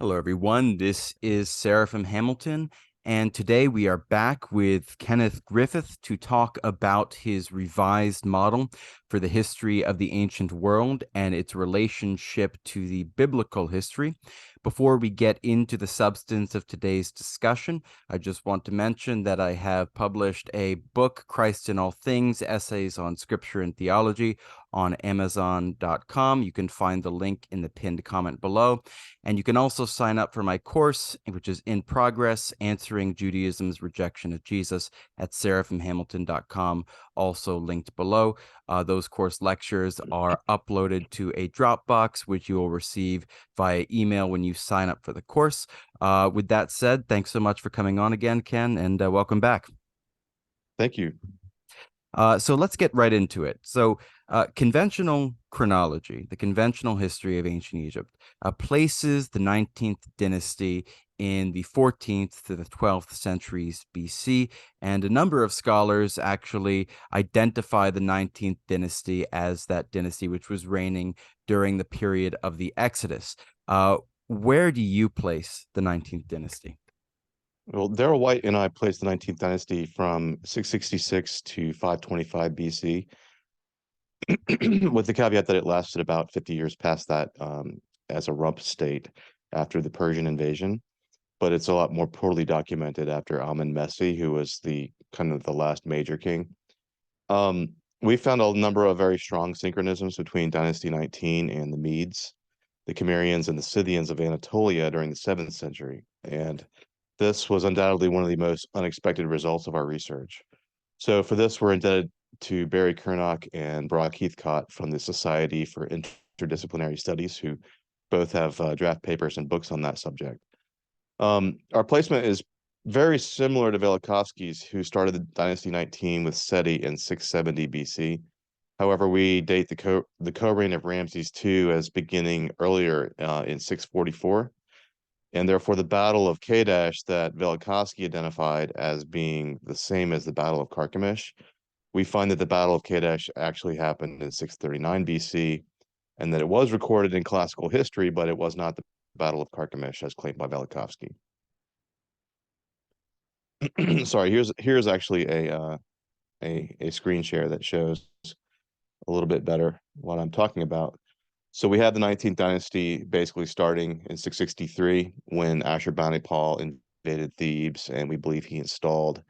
Hello, everyone. This is Seraphim Hamilton, and today we are back with Kenneth Griffith to talk about his revised model for the history of the ancient world and its relationship to the biblical history. Before we get into the substance of today's discussion, I just want to mention that I have published a book, Christ in All Things, Essays on Scripture and Theology, on Amazon.com. You can find the link in the pinned comment below. And you can also sign up for my course, which is in progress, Answering Judaism's Rejection of Jesus, at seraphimhamilton.com, also linked below. Those course lectures are uploaded to a Dropbox, which you will receive via email when you sign up for the course. With that said, thanks so much for coming on again, Ken, and welcome back. Thank you. So let's get right into it. So conventional chronology, the conventional history of ancient Egypt, places the 19th dynasty in the 14th to the 12th centuries BC, and a number of scholars actually identify the 19th dynasty as that dynasty which was reigning during the period of the Exodus. Where do you place the 19th dynasty? Well, Daryl White and I placed the 19th dynasty from 666 to 525 BC, with the caveat that it lasted about 50 years past that as a rump state after the Persian invasion. But it's a lot more poorly documented after Amen-Messi, who was the kind of the last major king. We found a number of very strong synchronisms between Dynasty 19 and the Medes, the Cimmerians, and the Scythians of Anatolia during the 7th century. And this was undoubtedly one of the most unexpected results of our research. So for this, we're indebted to Barry Kernock and Brock Heathcott from the Society for Interdisciplinary Studies, who both have draft papers and books on that subject. Our placement is very similar to Velikovsky's, who started the Dynasty 19 with Seti in 670 BC. However, we date the co-reign of Ramses II as beginning earlier in 644. And therefore, the Battle of Kadesh that Velikovsky identified as being the same as the Battle of Carchemish, we find that the Battle of Kadesh actually happened in 639 BC, and that it was recorded in classical history, but it was not the Battle of Carchemish as claimed by Velikovsky. Sorry, here's actually a screen share that shows a little bit better what I'm talking about. So we have the 19th dynasty basically starting in 663 when Ashurbanipal invaded Thebes, and we believe he installed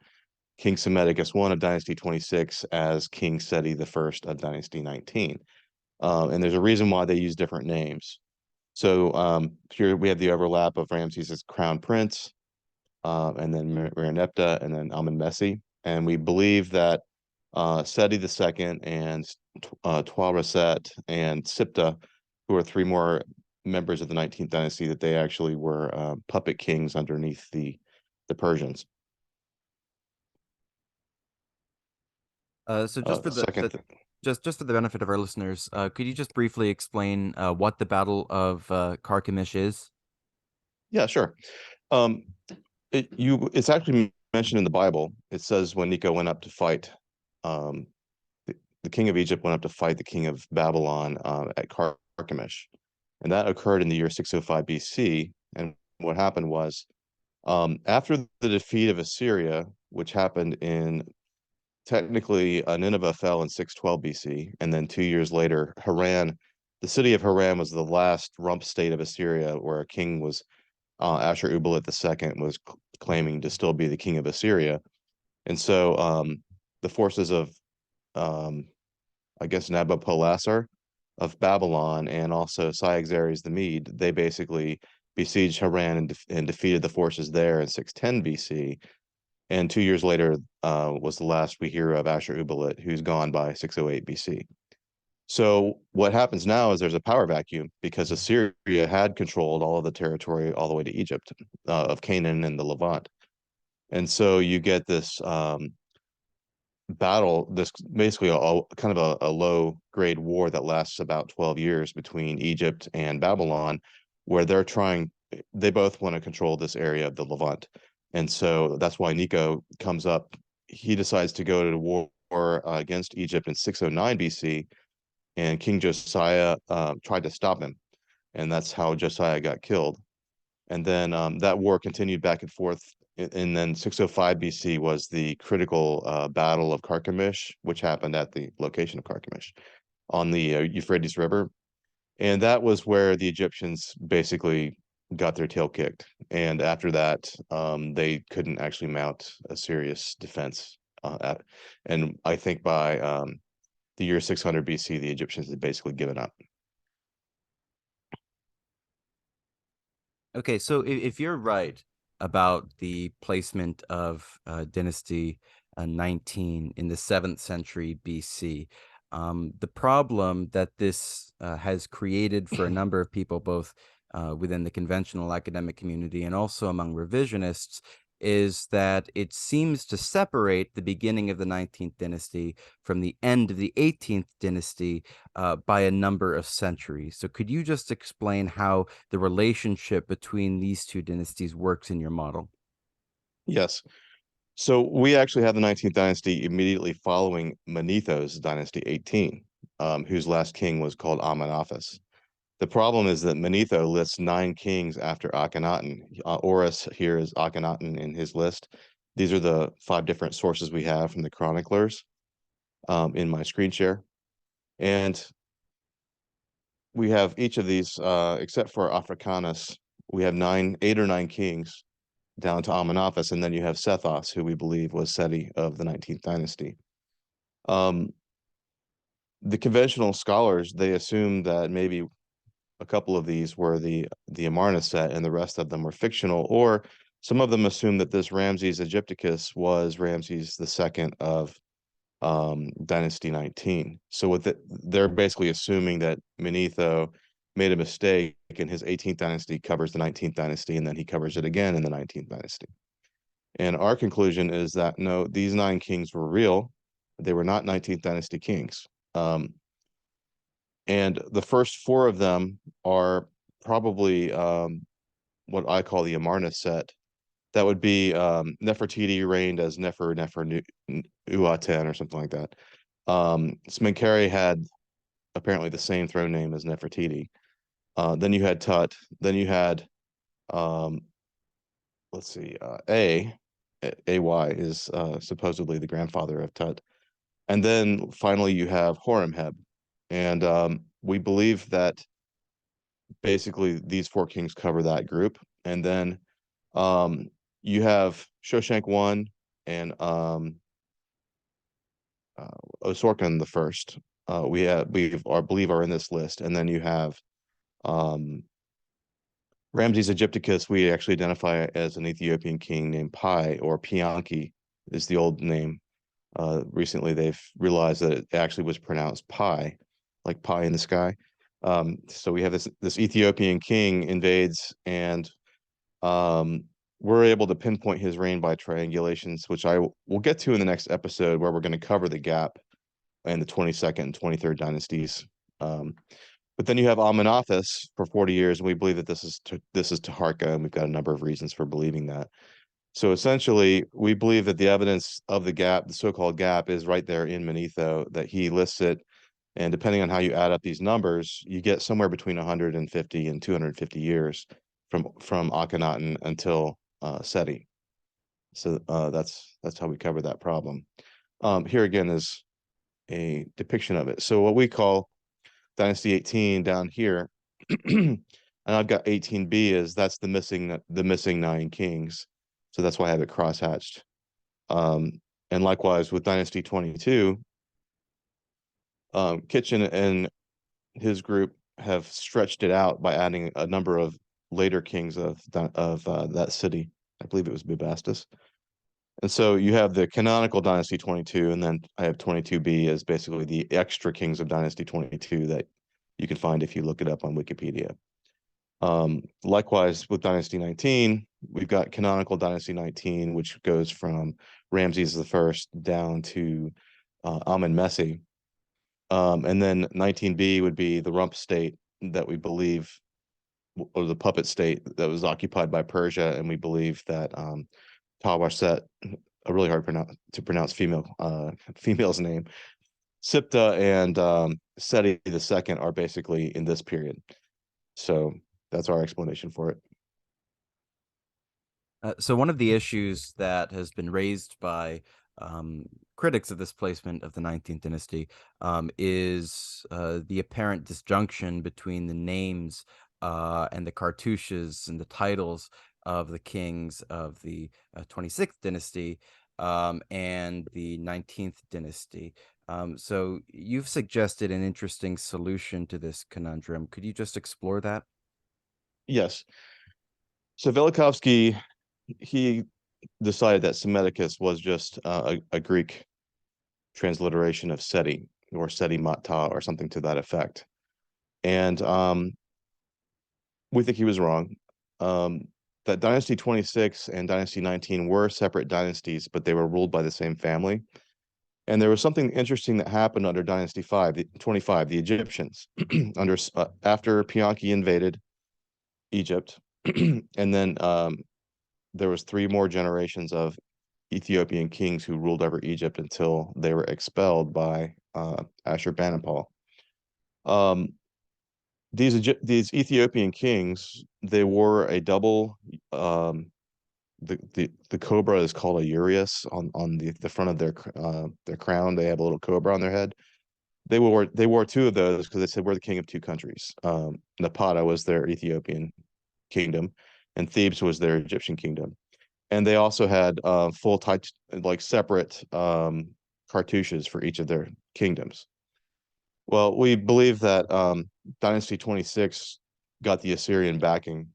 King Psammetichus I of Dynasty 26 as King Seti I of Dynasty 19. And there's a reason why they use different names. So here we have the overlap of Ramses as crown prince, and then Mereneptah, and then Amenmesi. And we believe that Seti II and Tuareset and Siptah, who are three more members of the 19th dynasty, that they actually were puppet kings underneath the Persians. So just for just for the benefit of our listeners, could you just briefly explain what the Battle of Carchemish is? Yeah, sure. It's actually mentioned in the Bible. It says when Necho went up to fight, the king of Egypt went up to fight the king of Babylon at Carchemish, and that occurred in the year 605 BC. And what happened was, after the defeat of Assyria, which happened in technically Nineveh fell in 612 BC, and then 2 years later, Haran, the city of Haran, was the last rump state of Assyria, where a king was Ashur-uballit II was claiming to still be the king of Assyria. And so the forces of, I guess, Nabopolassar of Babylon and also Cyaxares the Mede, they basically besieged Haran and defeated the forces there in 610 BC. And 2 years later was the last we hear of Ashur-uballit, who's gone by 608 BC. So what happens now is there's a power vacuum because Assyria had controlled all of the territory all the way to Egypt, of Canaan and the Levant. And so you get this battle, this basically kind of a low grade war that lasts about 12 years between Egypt and Babylon, where they both want to control this area of the Levant. And so that's why Necho comes up. He decides to go to war against Egypt in 609 BC, and King Josiah tried to stop him, and that's how Josiah got killed. And then that war continued back and forth. And then 605 BC was the critical Battle of Carchemish, which happened at the location of Carchemish on the Euphrates River. And that was where the Egyptians basically got their tail kicked. And after that, they couldn't actually mount a serious defense. And I think by the year 600 BC, the Egyptians had basically given up. Okay, so if you're right about the placement of Dynasty 19 in the 7th century BC, the problem that this has created for a number of people, both within the conventional academic community and also among revisionists, is that it seems to separate the beginning of the 19th dynasty from the end of the 18th dynasty by a number of centuries. So could you just explain how the relationship between these two dynasties works in your model? Yes. So we actually have the 19th dynasty immediately following Manetho's dynasty 18, whose last king was called Amenophis. The problem is that Manetho lists 9 kings after Akhenaten. Horus here is Akhenaten in his list. These are the 5 different sources we have from the chroniclers in my screen share. And we have each of these, except for Africanus, we have 8 or 9 kings down to Amenophis, and then you have Sethos, who we believe was Seti of the 19th dynasty. The conventional scholars, they assume that maybe a couple of these were the Amarna set and the rest of them were fictional, or some of them assume that this Ramses Egypticus was Ramses II of Dynasty 19. So they're basically assuming that Manetho made a mistake and his 18th dynasty covers the 19th dynasty, and then he covers it again in the 19th dynasty. And our conclusion is that no, these 9 kings were real. They were not 19th dynasty kings. And the first 4 of them are probably what I call the Amarna set. That would be Nefertiti reigned as Nefer Uaten or something like that. Smenkheri had apparently the same throne name as Nefertiti. Then you had Tut. Then you had, let's see, AY is supposedly the grandfather of Tut. And then finally you have Horemheb. And we believe that basically these 4 kings cover that group. And then you have Shoshank I and Osorkon the first. I believe are in this list. And then you have Ramses Egypticus, we actually identify as an Ethiopian king named Pi, or Pianki is the old name. Recently, they've realized that it actually was pronounced Pi, like pie in the sky. So we have this Ethiopian king invades, and we're able to pinpoint his reign by triangulations, which I will get to in the next episode, where we're going to cover the gap in the 22nd and 23rd dynasties. But then you have Amenophis for 40 years, and we believe that this is Taharka, and we've got a number of reasons for believing that. So essentially, we believe that the evidence of the gap, the so-called gap, is right there in Manetho, that he lists it. And depending on how you add up these numbers, you get somewhere between 150 and 250 years from Akhenaten until Seti. So that's how we cover that problem. Here again is a depiction of it. So what we call Dynasty 18 down here, and I've got 18B is that's the missing 9 kings. So that's why I have it crosshatched. And likewise with Dynasty 22, Kitchen and his group have stretched it out by adding a number of later kings of that city. I believe it was Bubastis. And so you have the canonical Dynasty 22, and then I have 22B as basically the extra kings of Dynasty 22 that you can find if you look it up on Wikipedia. Likewise with Dynasty 19, we've got canonical Dynasty 19, which goes from Ramses I down to Amenmesse. And then 19B would be the rump state that we believe, or the puppet state that was occupied by Persia, and we believe that Tawaset, a really hard to pronounce female's name, Sipta and Seti II are basically in this period. So that's our explanation for it. So one of the issues that has been raised by um, critics of this placement of the 19th dynasty is the apparent disjunction between the names and the cartouches and the titles of the kings of the 26th dynasty and the 19th dynasty. So you've suggested an interesting solution to this conundrum. Could you just explore that? Yes. So Velikovsky, he decided that Semiticus was just a Greek transliteration of Seti or Seti Mata or something to that effect. And we think he was wrong. Um, that Dynasty 26 and Dynasty 19 were separate dynasties, but they were ruled by the same family. And there was something interesting that happened under Dynasty 25, the Egyptians, after Pianki invaded Egypt, and then there was three more generations of Ethiopian kings who ruled over Egypt until they were expelled by Ashurbanipal. Um, these Ethiopian kings, they wore a double. The cobra is called a urius on the front of their crown. They have a little cobra on their head. They wore two of those because they said we're the king of two countries. Napata was their Ethiopian kingdom, and Thebes was their Egyptian kingdom. And they also had full type like separate cartouches for each of their kingdoms. Well, we believe that Dynasty 26 got the Assyrian backing,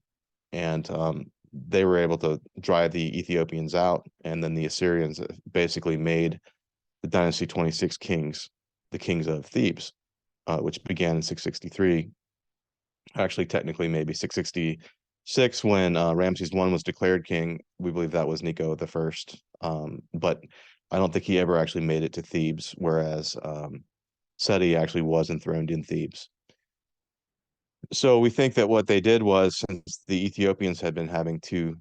and they were able to drive the Ethiopians out, and then the Assyrians basically made the Dynasty 26 kings the kings of Thebes, which began in 663. Actually, technically, maybe 666 when Ramses I was declared king. We believe that was Nico the First, but I don't think he ever actually made it to Thebes, whereas Seti actually was enthroned in Thebes. So we think that what they did was, since the Ethiopians had been having two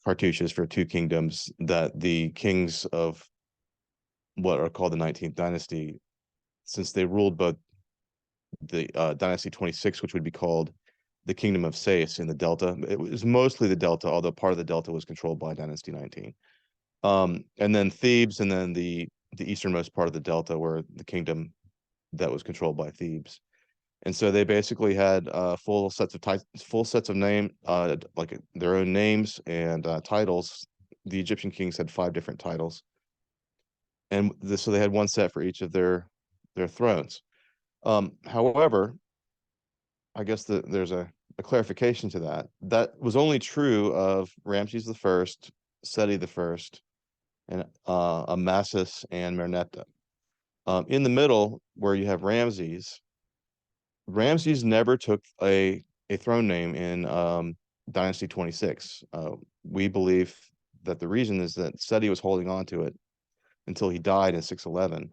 cartouches for two kingdoms, that the kings of what are called the 19th dynasty, since they ruled both the dynasty 26, which would be called the kingdom of Sais in the Delta. It was mostly the Delta, although part of the Delta was controlled by dynasty 19. And then Thebes, and then the easternmost part of the Delta were the kingdom that was controlled by Thebes. And so they basically had full sets of name, like their own names and titles. The Egyptian kings had five different titles, and so they had one set for each of their thrones. However, I guess there's a clarification to that. That was only true of Ramses the First, Seti the First, and Amasis and Merneptah. In the middle, where you have Ramses, Ramses never took a throne name in Dynasty 26. We believe that the reason is that Seti was holding on to it until he died in 611.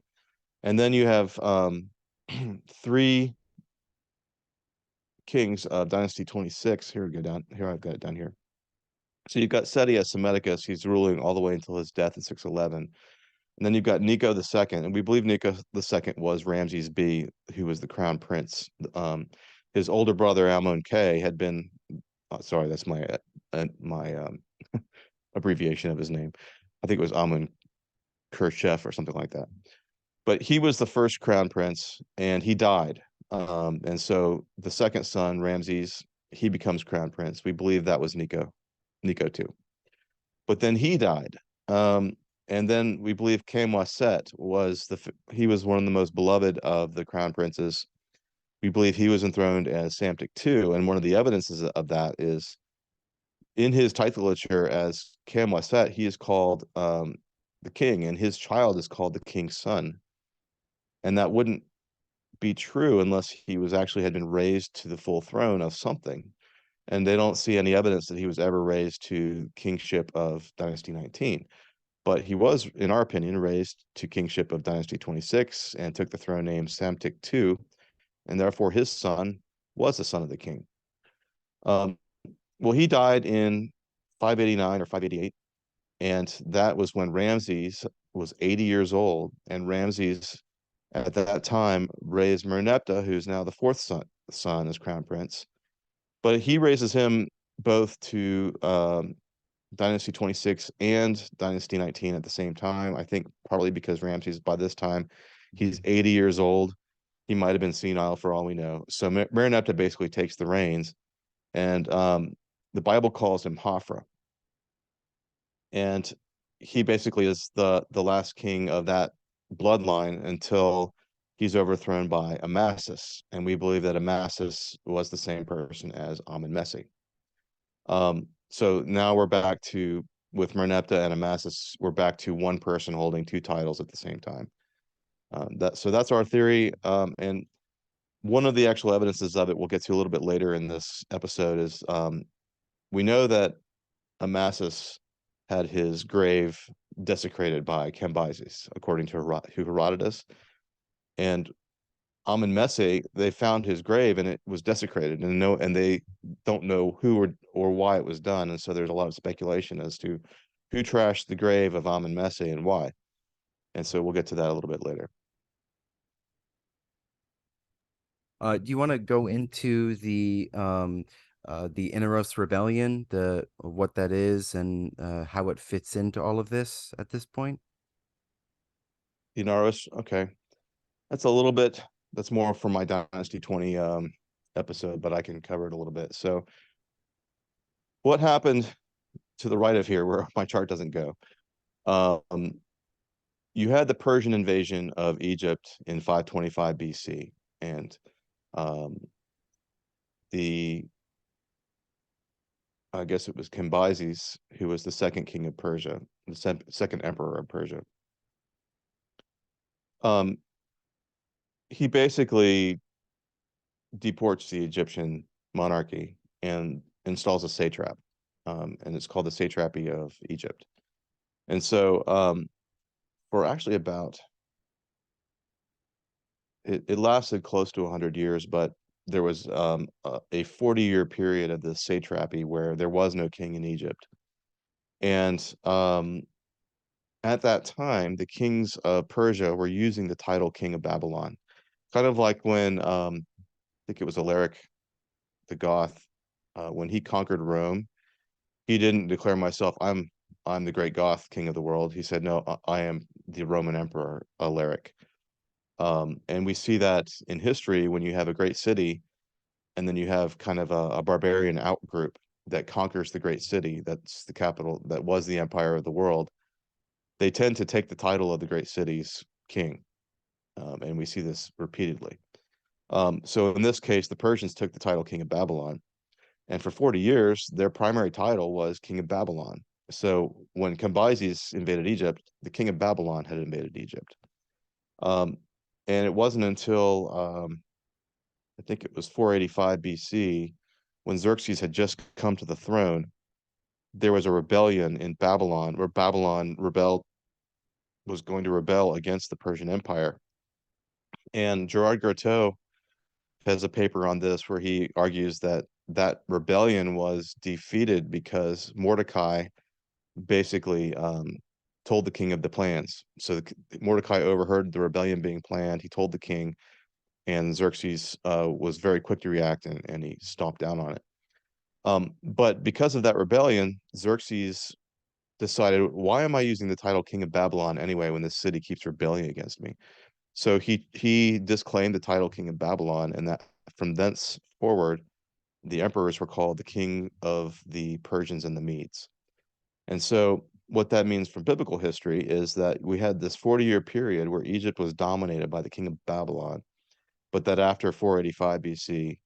And then you have three kings of Dynasty 26. Here we go down. Here I've got it down here. So you've got Seti as Psammetichus. He's ruling all the way until his death in 611. And then you've got Nico the Second, and we believe Nico the Second was Ramses B, who was the crown prince. His older brother Amon K had been. Sorry, that's my abbreviation of his name. I think it was Amun Khrushchev or something like that. But he was the first crown prince, and he died. And so the second son, Ramses, he becomes crown prince. We believe that was Nico too. But then he died. And then we believe Kamwaset he was one of the most beloved of the crown princes. We believe he was enthroned as Psamtik II, and one of the evidences of that is in his titulature as Kamwaset, he is called the king, and his child is called the king's son. And that wouldn't be true unless he was actually had been raised to the full throne of something. And they don't see any evidence that he was ever raised to kingship of Dynasty 19. But he was, in our opinion, raised to kingship of Dynasty 26 and took the throne name Psamtik II, and therefore his son was the son of the king. Well, he died in 589 or 588, and that was when Ramses was 80 years old, and Ramses at that time raised Merneptah, who's now the fourth son as crown prince. But he raises him both to Dynasty 26 and Dynasty 19 at the same time. I think partly because Ramses, by this time, he's 80 years old. He might have been senile for all we know. So Marinepta basically takes the reins, and the Bible calls him Hophra. And he basically is the last king of that bloodline until he's overthrown by Amasis. And we believe that Amasis was the same person as Amenmesse. So now we're back to, with Merneptah and Amasis, we're back to one person holding two titles at the same time. So that's our theory. And one of the actual evidences of it we'll get to a little bit later in this episode is we know that Amasis had his grave desecrated by Cambyses, according to Herodotus. And Amenmesse, they found his grave and it was desecrated, and they don't know who or why it was done. And so there's a lot of speculation as to who trashed the grave of Amenmesse and why. And so we'll get to that a little bit later. Do you want to go into the Interos Rebellion, the what that is and how it fits into all of this at this point? Inaros, okay. That's a little bit, that's more for my Dynasty 20 episode, but I can cover it a little bit. So what happened to the right of here where my chart doesn't go? You had the Persian invasion of Egypt in 525 BC, and the I guess it was Cambyses who was the second king of Persia, the second emperor of Persia. He basically deports the Egyptian monarchy and installs a satrap, and it's called the satrapy of Egypt. And so for actually about it lasted close to 100 years, but there was a 40-year period of the satrapy where there was no king in Egypt. And at that time, the kings of Persia were using the title King of Babylon, kind of like when I think it was Alaric the Goth, when he conquered Rome. He didn't declare myself, I'm the great Goth king of the world. He said, no, I am the Roman Emperor Alaric. And we see that in history when you have a great city and then you have kind of a barbarian outgroup that conquers the great city that's the capital, that was the empire of the world. They tend to take the title of the great city's king. And we see this repeatedly. So in this case, the Persians took the title King of Babylon. And for 40 years, their primary title was King of Babylon. So when Cambyses invaded Egypt, the King of Babylon had invaded Egypt. Um, and it wasn't until I think it was 485 BC, when Xerxes had just come to the throne, there was a rebellion in Babylon where Babylon was going to rebel against the Persian Empire. And Gerard Gerteau has a paper on this where he argues that that rebellion was defeated because Mordecai basically told the king of the plans. So Mordecai overheard the rebellion being planned. He told the king, and Xerxes was very quick to react, and he stomped down on it. But because of that rebellion, Xerxes decided, why am I using the title King of Babylon anyway when this city keeps rebelling against me? So he disclaimed the title King of Babylon, and that from thence forward, the emperors were called the King of the Persians and the Medes. And so what that means from biblical history is that we had this 40-year period where Egypt was dominated by the King of Babylon, but that after 485 BC,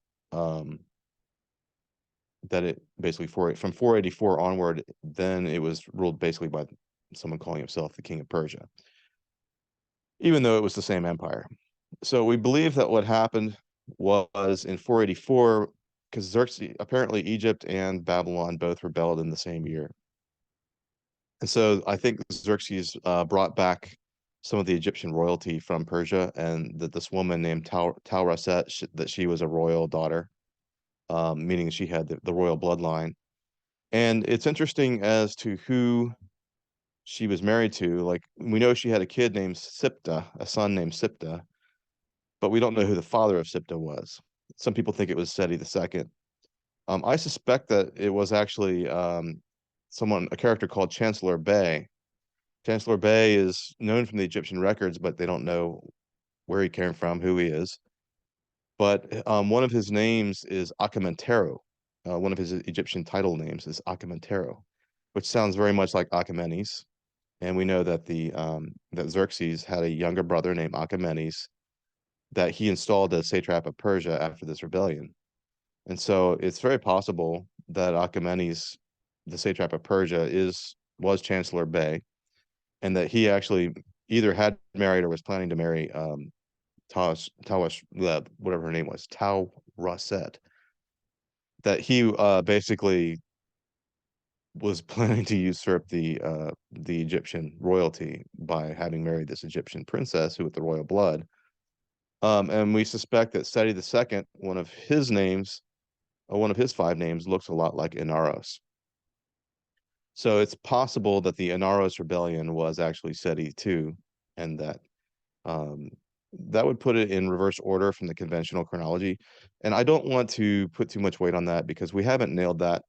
that it basically from 484 onward, then it was ruled basically by someone calling himself the King of Persia, even though it was the same empire. So we believe that what happened was in 484, because Xerxes, apparently Egypt and Babylon both rebelled in the same year. And so I think Xerxes brought back some of the Egyptian royalty from Persia, and that this woman named Taureset, that she was a royal daughter, meaning she had the royal bloodline. And it's interesting as to who she was married to. Like, we know she had a kid named Siptah, a son named Siptah, but we don't know who the father of Siptah was. Some people think it was Seti II. I suspect that it was actually a character called Chancellor Bey. Chancellor Bey is known from the Egyptian records, but they don't know where he came from, who he is. But one of his names is Achamentero. One of his Egyptian title names is Achamentero, which sounds very much like Achaemenes. And we know that that Xerxes had a younger brother named Achaemenes that he installed as satrap of Persia after this rebellion. And so it's very possible that Achaemenes, the satrap of Persia, was Chancellor Bey, and that he actually either had married or was planning to marry whatever her name was, Tau Rasset, that he basically was planning to usurp the Egyptian royalty by having married this Egyptian princess who with the royal blood. And we suspect that Seti II, one of his five names, looks a lot like Inaros. So it's possible that the Interos Rebellion was actually Seti II, and um, that would put it in reverse order from the conventional chronology. And I don't want to put too much weight on that because we haven't nailed that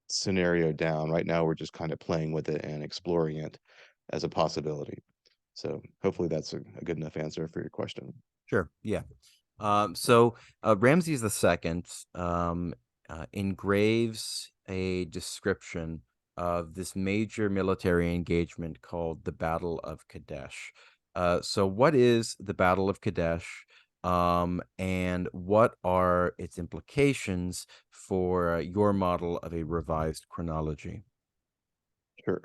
scenario down. Right now, we're just kind of playing with it and exploring it as a possibility. So hopefully that's a good enough answer for your question. Sure. Yeah. So Ramses II engraves a description of this major military engagement called the Battle of Kadesh. So what is the Battle of Kadesh? And what are its implications for your model of a revised chronology? Sure.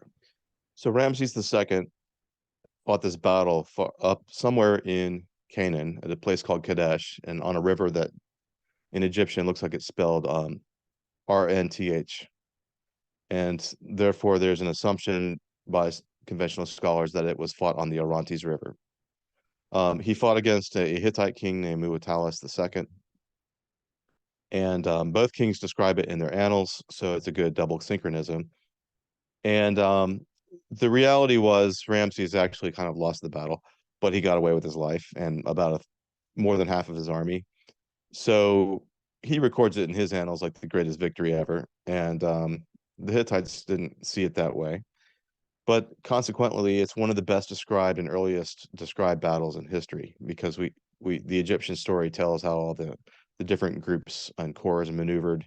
So Ramses II fought this battle up somewhere in Canaan at a place called Kadesh and on a river that in Egyptian looks like it's spelled RNTH. And therefore, there's an assumption by conventional scholars that it was fought on the Orontes River. He fought against a Hittite king named Muwatalus II, and both kings describe it in their annals, so it's a good double synchronism. And the reality was Ramses actually kind of lost the battle, but he got away with his life and more than half of his army. So he records it in his annals like the greatest victory ever. And the Hittites didn't see it that way. But consequently, it's one of the best described and earliest described battles in history because the Egyptian story tells how all the different groups and corps maneuvered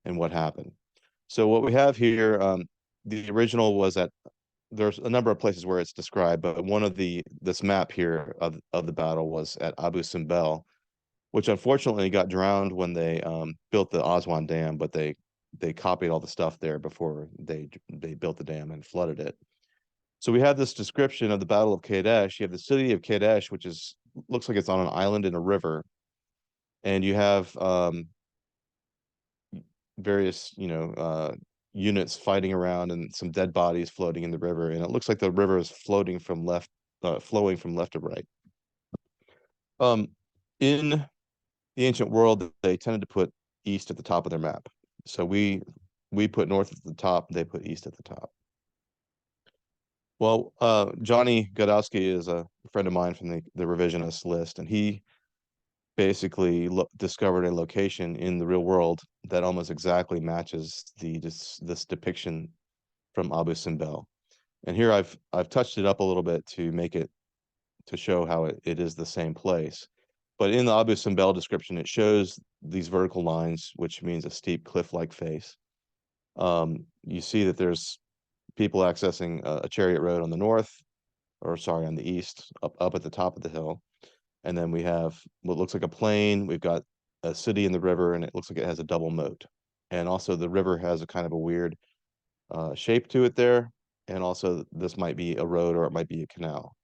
and what happened. So what we have here, the original was at there's a number of places where it's described, but one of this map here of the battle was at Abu Simbel, which unfortunately got drowned when they built the Aswan Dam, but they copied all the stuff there before they built the dam and flooded it. So we have this description of the Battle of Kadesh. You have the city of Kadesh, which looks like it's on an island in a river, and you have various units fighting around and some dead bodies floating in the river, and it looks like the river is flowing from left to right. In the ancient world, they tended to put east at the top of their map. So we put north at the top, they put east at the top. Well, Johnny Godowski is a friend of mine from the revisionist list, and he basically discovered a location in the real world that almost exactly matches this depiction from Abu Simbel. And here I've touched it up a little bit to show how it is the same place. But in the Abu Simbel description, it shows these vertical lines, which means a steep cliff-like face. You see that there's people accessing a chariot road on the north, or sorry, on the east, up at the top of the hill. And then we have what looks like a plain. We've got a city in the river, and it looks like it has a double moat. And also the river has a kind of a weird shape to it there. And also this might be a road or it might be a canal.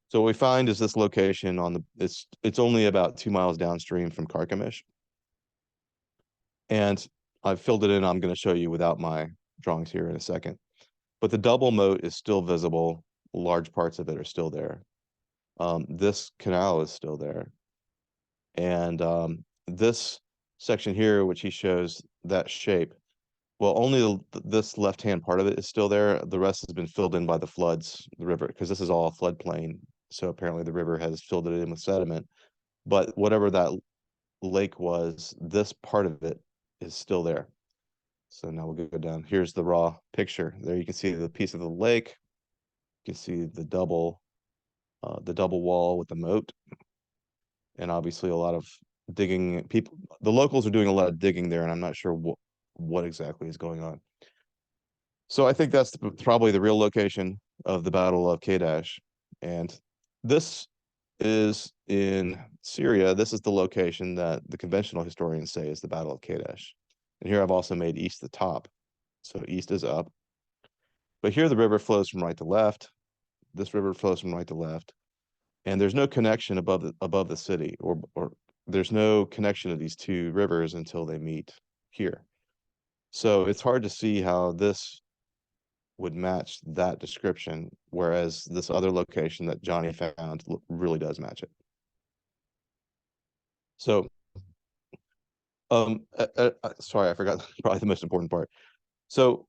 So what we find is this location it's only about 2 miles downstream from Carchemish. And I've filled it in. I'm going to show you without my drawings here in a second. But the double moat is still visible. Large parts of it are still there. This canal is still there. And this section here, which he shows that shape, well, only this left-hand part of it is still there. The rest has been filled in by the floods, the river, because this is all floodplain. So apparently the river has filled it in with sediment. But whatever that lake was, this part of it is still there. So now we'll go down. Here's the raw picture. There you can see the piece of the lake. You can see the double wall with the moat, and obviously a lot of digging. People, the locals are doing a lot of digging there, and I'm not sure what exactly is going on. So I think that's probably the real location of the Battle of Kadesh, and this is in Syria. This is the location that the conventional historians say is the Battle of Kadesh. And here I've also made east the top. So east is up. But here the river flows from right to left. This river flows from right to left. And there's no connection above the city, or there's no connection of these two rivers until they meet here. So it's hard to see how this would match that description, whereas this other location that Johnny found really does match it. So, sorry, I forgot probably the most important part. So,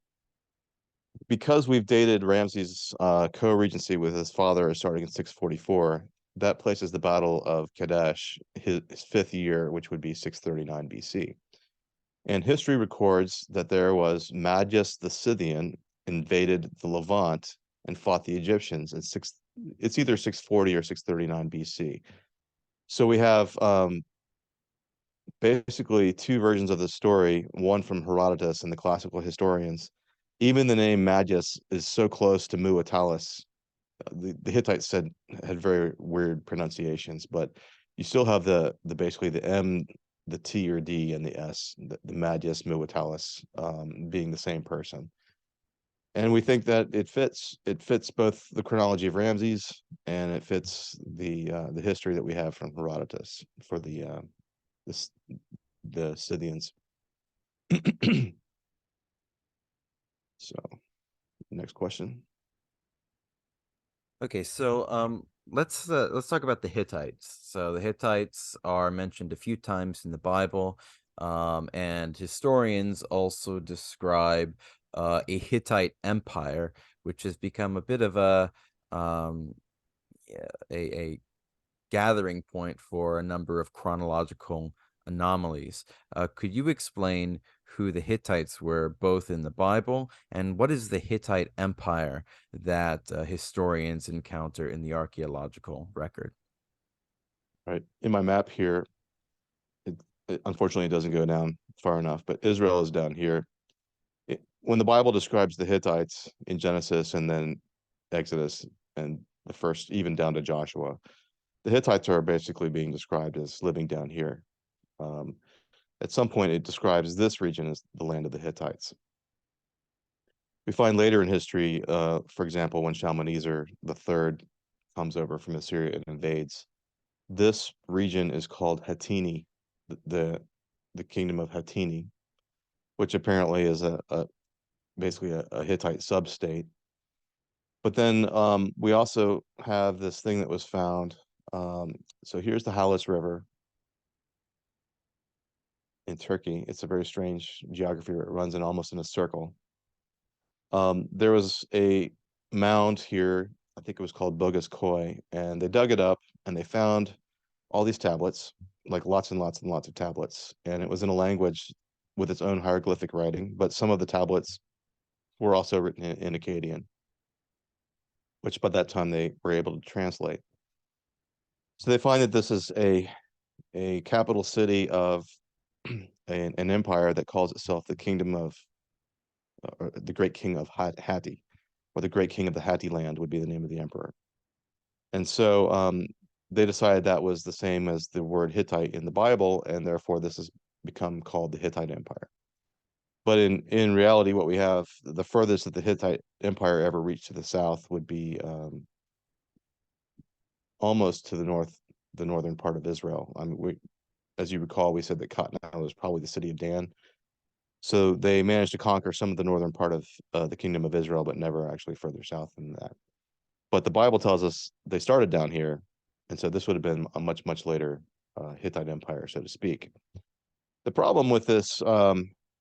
because we've dated Ramses' co-regency with his father starting in 644, that places the Battle of Kadesh, his fifth year, which would be 639 BC. And history records that there was Magus the Scythian invaded the Levant and fought the Egyptians in it's either 640 or 639 BC. So we have basically two versions of the story, one from Herodotus and the classical historians. Even the name Magus is so close to Muatalis. The Hittites had very weird pronunciations, but you still have basically the M, the T or D, and the S, the Magus Muatalis, being the same person. And we think that it fits both the chronology of Ramses and it fits the history that we have from Herodotus for the Scythians. So, next question. Okay, so let's talk about the Hittites. So the Hittites are mentioned a few times in the Bible, and historians also describe a Hittite empire, which has become a bit of um, yeah, a gathering point for a number of chronological anomalies. Could you explain who the Hittites were both in the Bible and what is the Hittite Empire that historians encounter in the archaeological record? Right. In my map here, it unfortunately it doesn't go down far enough, but Israel is down here. When the Bible describes the Hittites in Genesis and then Exodus and the first, even down to Joshua, the Hittites are basically being described as living down here. At some point, it describes this region as the land of the Hittites. We find later in history, for example, when Shalmaneser III comes over from Assyria and invades, this region is called Hatini, the kingdom of Hatini, which apparently is basically a Hittite sub-state. But then we also have this thing that was found. So here's the Halys River in Turkey. It's a very strange geography. It runs in almost in a circle. There was a mound here, I think it was called Bogus Koi, and they dug it up and they found all these tablets, like lots and lots and lots of tablets. And it was in a language with its own hieroglyphic writing, but some of the tablets were also written in Akkadian, which by that time they were able to translate. So they find that this is a capital city of an empire that calls itself the Kingdom of the Great King of Hatti, or the Great King of the Hatti land would be the name of the emperor. And so they decided that was the same as the word Hittite in the Bible, and therefore this has become called the Hittite Empire. But in reality, what we have, the furthest that the Hittite Empire ever reached to the south would be almost to the northern part of Israel. I mean, as you recall, we said that Cottonelle was probably the city of Dan. So they managed to conquer some of the northern part of the kingdom of Israel, but never actually further south than that. But the Bible tells us they started down here, and so this would have been a much, much later Hittite empire, so to speak. The problem with this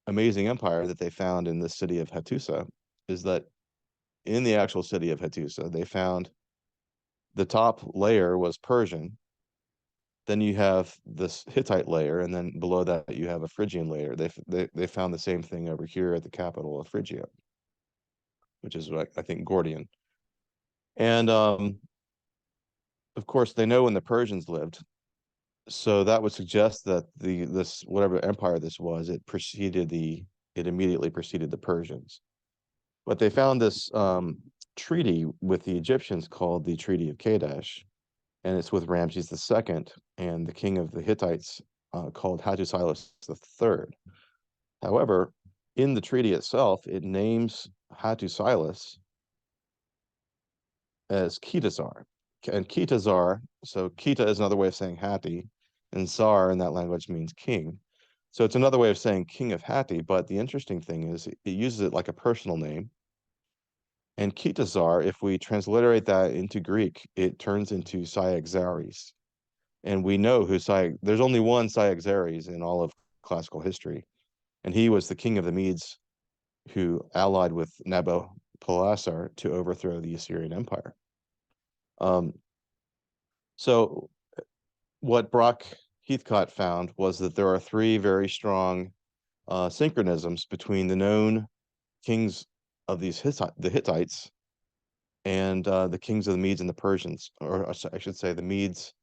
amazing empire that they found in the city of Hattusa is that in the actual city of Hattusa, they found the top layer was Persian, Then you have this Hittite layer, and then below that you have a Phrygian layer. They found the same thing over here at the capital of Phrygia, which is what I think Gordian. And of course, they know when the Persians lived, so that would suggest that this whatever empire this was, it immediately preceded the Persians. But they found this treaty with the Egyptians called the Treaty of Kadesh, and it's with Ramses II and the king of the Hittites called Hattusilus III. However, in the treaty itself, it names Hattusilus as Kitazar. And Kitazar, so Kita is another way of saying Hatti, and Zar in that language means king. So it's another way of saying king of Hatti, but the interesting thing is it uses it like a personal name. And Kitazar, if we transliterate that into Greek, it turns into Cyaxares. And we know there's only one Cyaxares in all of classical history. And he was the king of the Medes who allied with Nabopolassar to overthrow the Assyrian Empire. Um, so what Brock Heathcott found was that there are three very strong synchronisms between the known kings of the Hittites and the kings of the Medes and the Persians, or I should say the Medes.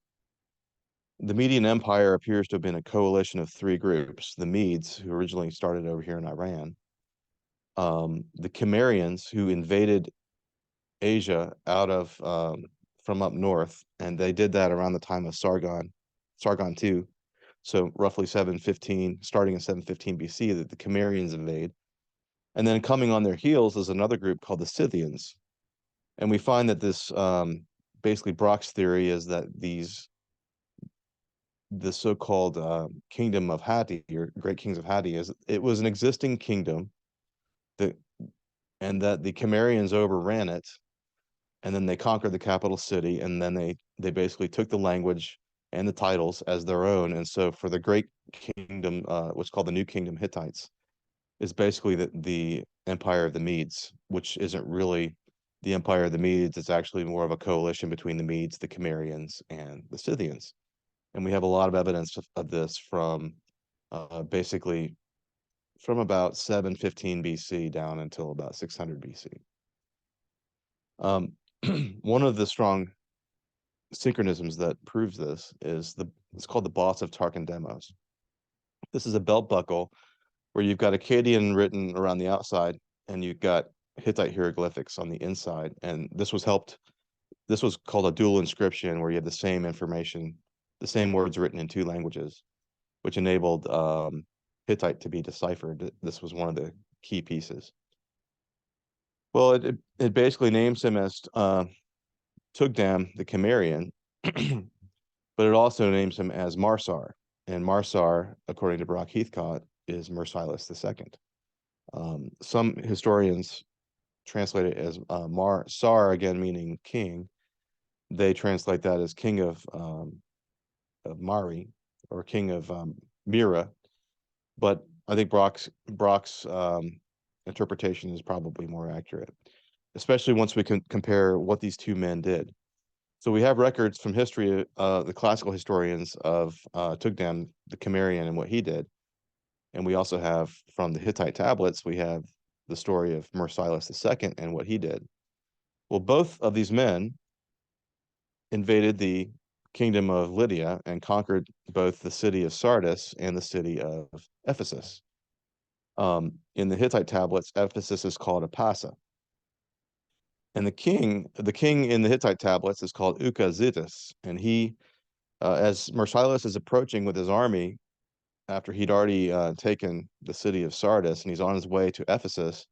The Median Empire appears to have been a coalition of three groups: the Medes, who originally started over here in Iran, the Cimmerians, who invaded Asia out of from up north, and they did that around the time of Sargon II. So roughly 715, starting in 715 BC, that the Cimmerians invade. And then coming on their heels is another group called the Scythians. And we find that this basically Brock's theory is that the so-called kingdom of Hatti, or great kings of Hatti, it was an existing kingdom that and that the Cimmerians overran it, and then they conquered the capital city, and then they basically took the language and the titles as their own. And so for the great kingdom, what's called the New Kingdom Hittites, is basically the empire of the Medes, which isn't really the empire of the Medes. It's actually more of a coalition between the Medes, the Cimmerians, and the Scythians. And we have a lot of evidence of this from basically from about 715 BC down until about 600 BC. One of the strong synchronisms that proves this is it's called the Boss of Tarkin demos. This is a belt buckle where you've got Akkadian written around the outside and you've got Hittite hieroglyphics on the inside. And this was called a dual inscription, where you have the same information, the same words written in two languages, which enabled Hittite to be deciphered. This was one of the key pieces. Well, it basically names him as Tugdam the Cimmerian, but it also names him as Marsar. And Marsar, according to Brock Heathcott, is Mursilis II. Some historians translate it as Sar, again meaning king. They translate that as king of Mari, or king of Mira. But I think Brock's interpretation is probably more accurate, especially once we can compare what these two men did. So we have records from history, the classical historians, of Tugdam the Cimmerian and what he did. And we also have from the Hittite tablets, we have the story of Mursilis II and what he did. Well, both of these men invaded the kingdom of Lydia and conquered both the city of Sardis and the city of Ephesus. In the Hittite tablets, Ephesus is called Apasa. And the king in the Hittite tablets is called Ukazitis. And he, as Mursilis is approaching with his army, after he'd already taken the city of Sardis and he's on his way to Ephesus,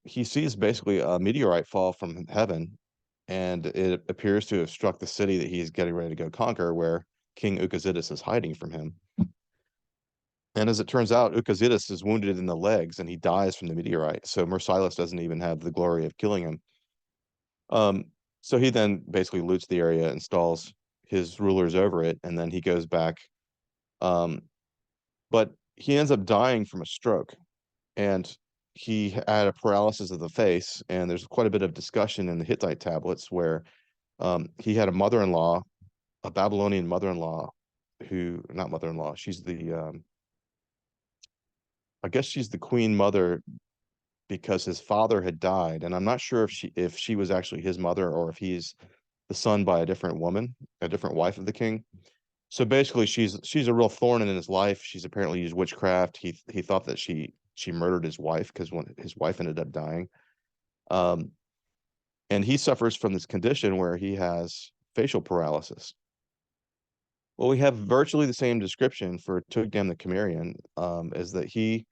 he sees basically a meteorite fall from heaven, and it appears to have struck the city that he's getting ready to go conquer, where King Ukazitis is hiding from him. And as it turns out, Ukazitis is wounded in the legs and he dies from the meteorite. So Mursilis doesn't even have the glory of killing him. So he then basically loots the area, installs his rulers over it, and then he goes back. But he ends up dying from a stroke, and he had a paralysis of the face. And there's quite a bit of discussion in the Hittite tablets where he had a mother-in-law a Babylonian mother-in-law who, not mother-in-law, she's the I guess she's the queen mother because his father had died, and I'm not sure if she was actually his mother or if he's the son by a different woman, a different wife of the king. So basically, she's a real thorn in his life. She's apparently used witchcraft. He thought that she murdered his wife because when his wife ended up dying, um, and he suffers from this condition where he has facial paralysis. Well, we have virtually the same description for Tugdam the Cimmerian, is that he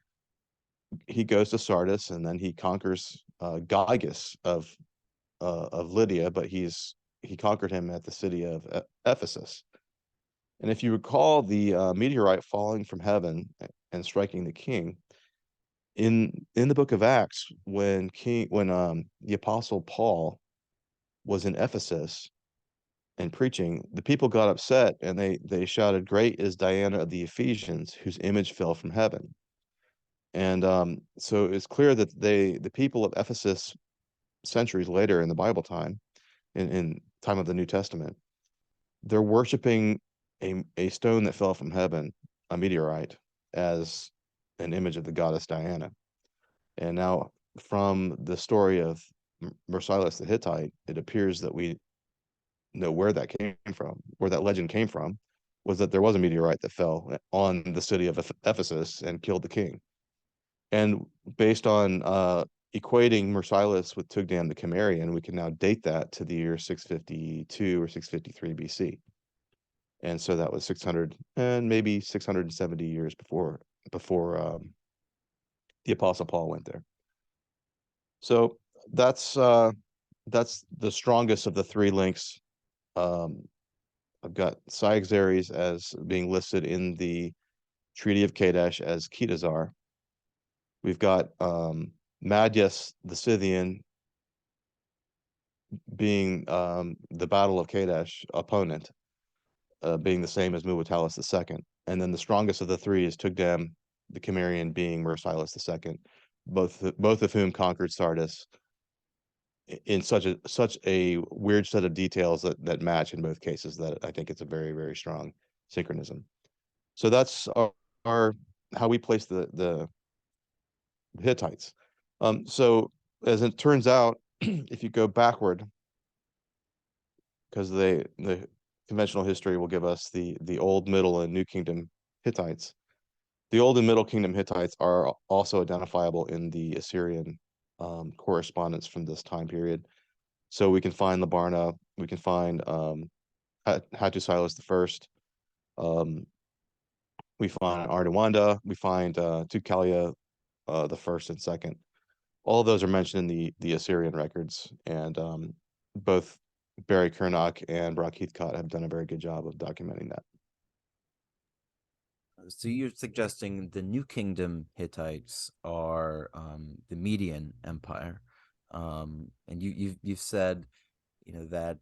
goes to Sardis and then he conquers Gyges of Lydia, but he conquered him at the city of Ephesus. And if you recall the meteorite falling from heaven and striking the king in the book of Acts, when the apostle Paul was in Ephesus and preaching, the people got upset and they shouted, "Great is Diana of the Ephesians, whose image fell from heaven." And so it's clear that the people of Ephesus, centuries later in the Bible time, in time of the New Testament, they're worshiping a stone that fell from heaven, a meteorite, as an image of the goddess Diana. And now, from the story of Marcellus the Hittite, it appears that we know where that came from, where that legend came from, was that there was a meteorite that fell on the city of Ephesus and killed the king. And based on equating Marcellus with Tugdam the Cimmerian, we can now date that to the year 652 or 653 BC. And so that was 600 and maybe 670 years before the Apostle Paul went there. So that's that's the strongest of the three links. I've got Cyaxares as being listed in the Treaty of Kadesh as Ketazar. We've got Magius the Scythian being the Battle of Kadesh opponent, being the same as Muwatalus II. And then the strongest of the three is Tugdam the Cimmerian being Marcellus II, both of whom conquered Sardis in such a weird set of details that match in both cases, that I think it's a very, very strong synchronism. So that's our how we place the Hittites. So as it turns out, if you go backward, because the conventional history will give us the Old, Middle, and New Kingdom Hittites. The Old and Middle Kingdom Hittites are also identifiable in the Assyrian correspondence from this time period. So we can find Labarna, we can find Hattusilus I, we find Ardawanda, we find Tukalia the first and second. All of those are mentioned in the Assyrian records, and both Barry Kernock and Brock Heathcott have done a very good job of documenting that. So you're suggesting the New Kingdom Hittites are the Median Empire, and you've said, that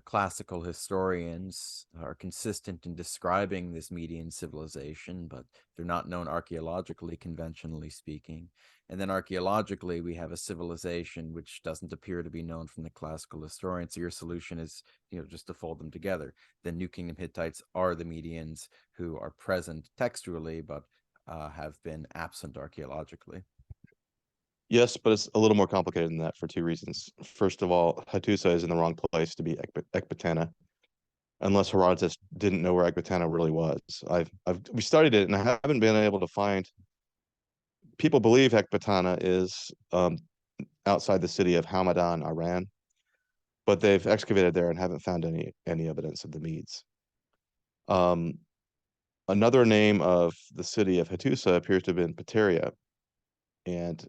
classical historians are consistent in describing this Median civilization, but they're not known archaeologically, conventionally speaking. And then archaeologically, we have a civilization which doesn't appear to be known from the classical historians. So your solution is, just to fold them together. The New Kingdom Hittites are the Medians who are present textually, but have been absent archaeologically. Yes, but it's a little more complicated than that for two reasons. First of all, Hattusa is in the wrong place to be Ecbatana, unless Herodotus didn't know where Ecbatana really was. We studied it, and I haven't been able to find. People believe Ecbatana is outside the city of Hamadan, Iran, but they've excavated there and haven't found any evidence of the Medes. Another name of the city of Hattusa appears to have been Pateria, and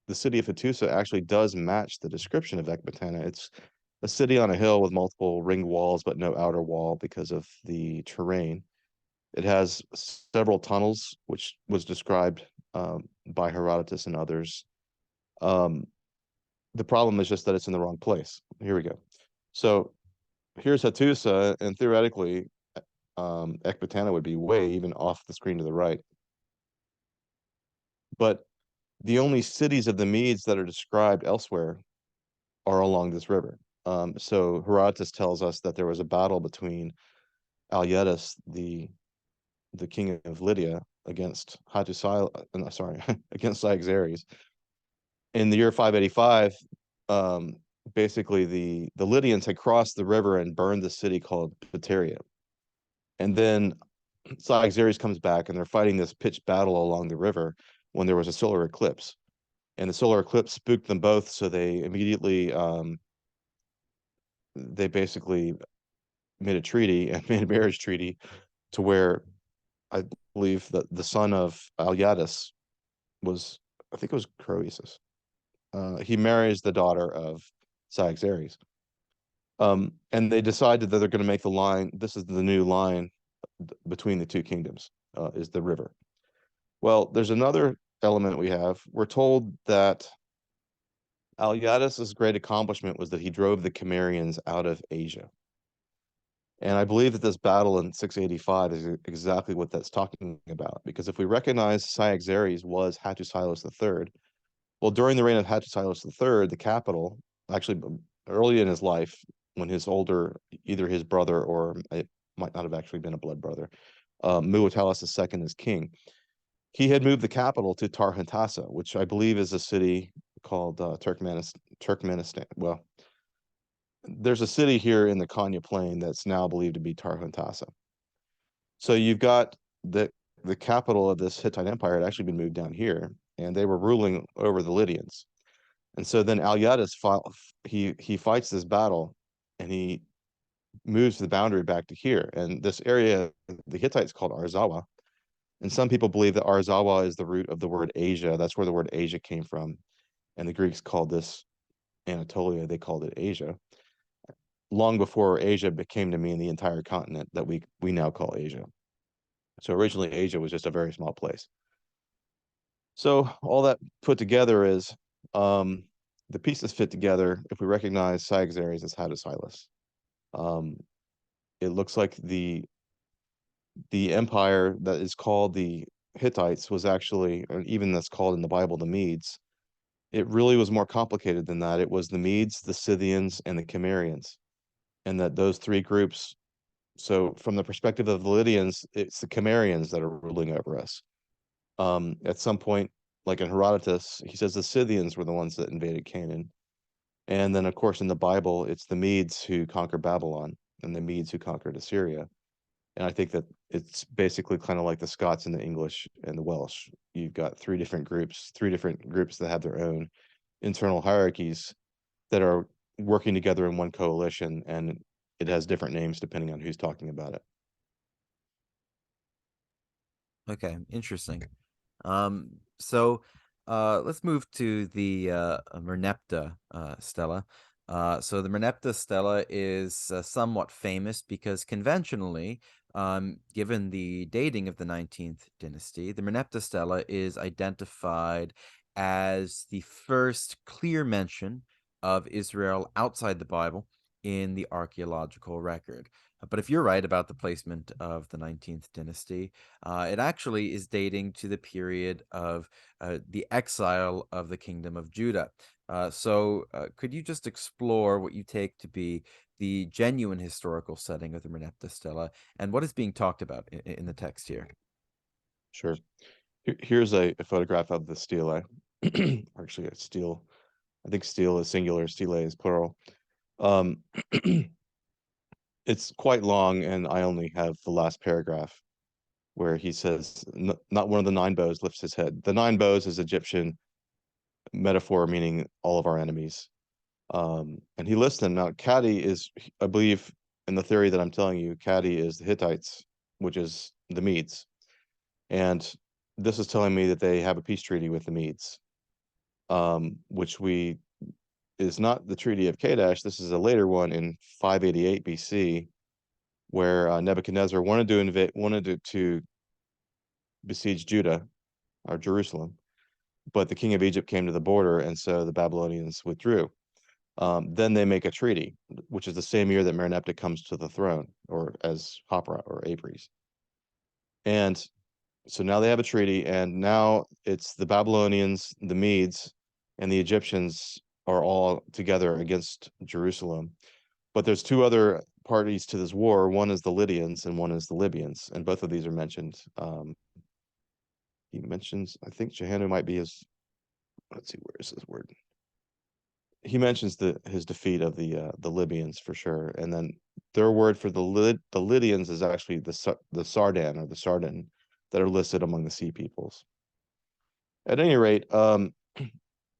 the city of Hattusa actually does match the description of Ecbatana. It's a city on a hill with multiple ring walls, but no outer wall because of the terrain. It has several tunnels, which was described by Herodotus and others. The problem is just that it's in the wrong place. Here we go. So here's Hattusa, and theoretically, Ecbatana would be way even off the screen to the right. But the only cities of the Medes that are described elsewhere are along this river. So Herodotus tells us that there was a battle between Alyetus, the king of Lydia, against sorry, against Cyaxares in the year 585. Um, Basically, the Lydians had crossed the river and burned the city called Pteria, and then Cyaxares comes back, and they're fighting this pitched battle along the river when there was a solar eclipse, and the solar eclipse spooked them both, so they immediately they basically made a treaty and made a marriage treaty to where I believe that the son of Alyatus was, I think it was Croesus. He marries the daughter of Cyaxares. And they decided that they're going to make the line. This is the new line between the two kingdoms, is the river. Well, there's another element we have. We're told that Alyatus's great accomplishment was that he drove the Cimmerians out of Asia. And I believe that this battle in 685 is exactly what that's talking about. Because if we recognize Cyaxares was Hattusilius III, well, during the reign of Hattusilius III, the capital, actually early in his life, when his older, either his brother or it might not have actually been a blood brother, Muwatalus II is king, he had moved the capital to Tarhantasa, which I believe is a city called Turkmenistan. Well, there's a city here in the Konya Plain that's now believed to be Tarhantasa. So you've got the capital of this Hittite Empire had actually been moved down here, and they were ruling over the Lydians. And so then Alyatus he fights this battle, and he moves the boundary back to here. And this area, the Hittites called Arzawa. And some people believe that Arzawa is the root of the word Asia. That's where the word Asia came from. And the Greeks called this Anatolia. They called it Asia. Long before Asia became to mean the entire continent that we now call Asia. So originally Asia was just a very small place. So all that put together is the pieces fit together if we recognize Cyaxares as Hattusilius. Um, it looks like the empire that is called the Hittites was actually, or even that's called in the Bible, the Medes. It really was more complicated than that. It was the Medes, the Scythians, and the Cimmerians, and that those three groups. So from the perspective of the Lydians, it's the Cimmerians that are ruling over us. At some point, like in Herodotus, he says the Scythians were the ones that invaded Canaan. And then, of course, in the Bible, it's the Medes who conquer Babylon and the Medes who conquered Assyria. And I think that it's basically kind of like the Scots and the English and the Welsh. You've got three different groups that have their own internal hierarchies that are working together in one coalition, and it has different names depending on who's talking about it. Okay, interesting. So let's move to the Merneptah stela. So the Merneptah stela is somewhat famous because conventionally, given the dating of the 19th dynasty, the Merneptah stela is identified as the first clear mention of Israel outside the Bible in the archaeological record. But if you're right about the placement of the 19th dynasty, it actually is dating to the period of the exile of the kingdom of Judah. So could you just explore what you take to be the genuine historical setting of the Merneptah Stela and what is being talked about in the text here? Sure. Here's a photograph of the stele. Actually, a stele. I think stele is singular, stele is plural. Um, it's quite long, and I only have the last paragraph where he says, "Not one of the nine bows lifts his head." The nine bows is Egyptian metaphor meaning all of our enemies. And he lists them. Now, Kadi is, I believe, in the theory that I'm telling you, Kadi is the Hittites, which is the Medes. And this is telling me that they have a peace treaty with the Medes, which we is not the Treaty of Kadesh. This is a later one in 588 BC, where Nebuchadnezzar wanted to besiege Judah or Jerusalem, but the king of Egypt came to the border, and so the Babylonians withdrew. Then they make a treaty, which is the same year that Merneptah comes to the throne, or as Hopra or Apries. And so now they have a treaty, and now it's the Babylonians, the Medes, and the Egyptians are all together against Jerusalem. But there's two other parties to this war. One is the Lydians and one is the Libyans, and both of these are mentioned. He mentions, I think Jehannu might be his. Let's see, where is his word? He mentions his defeat of the Libyans for sure, and then their word for the Lydians is actually the Sardan or the Sardan that are listed among the sea peoples. At any rate,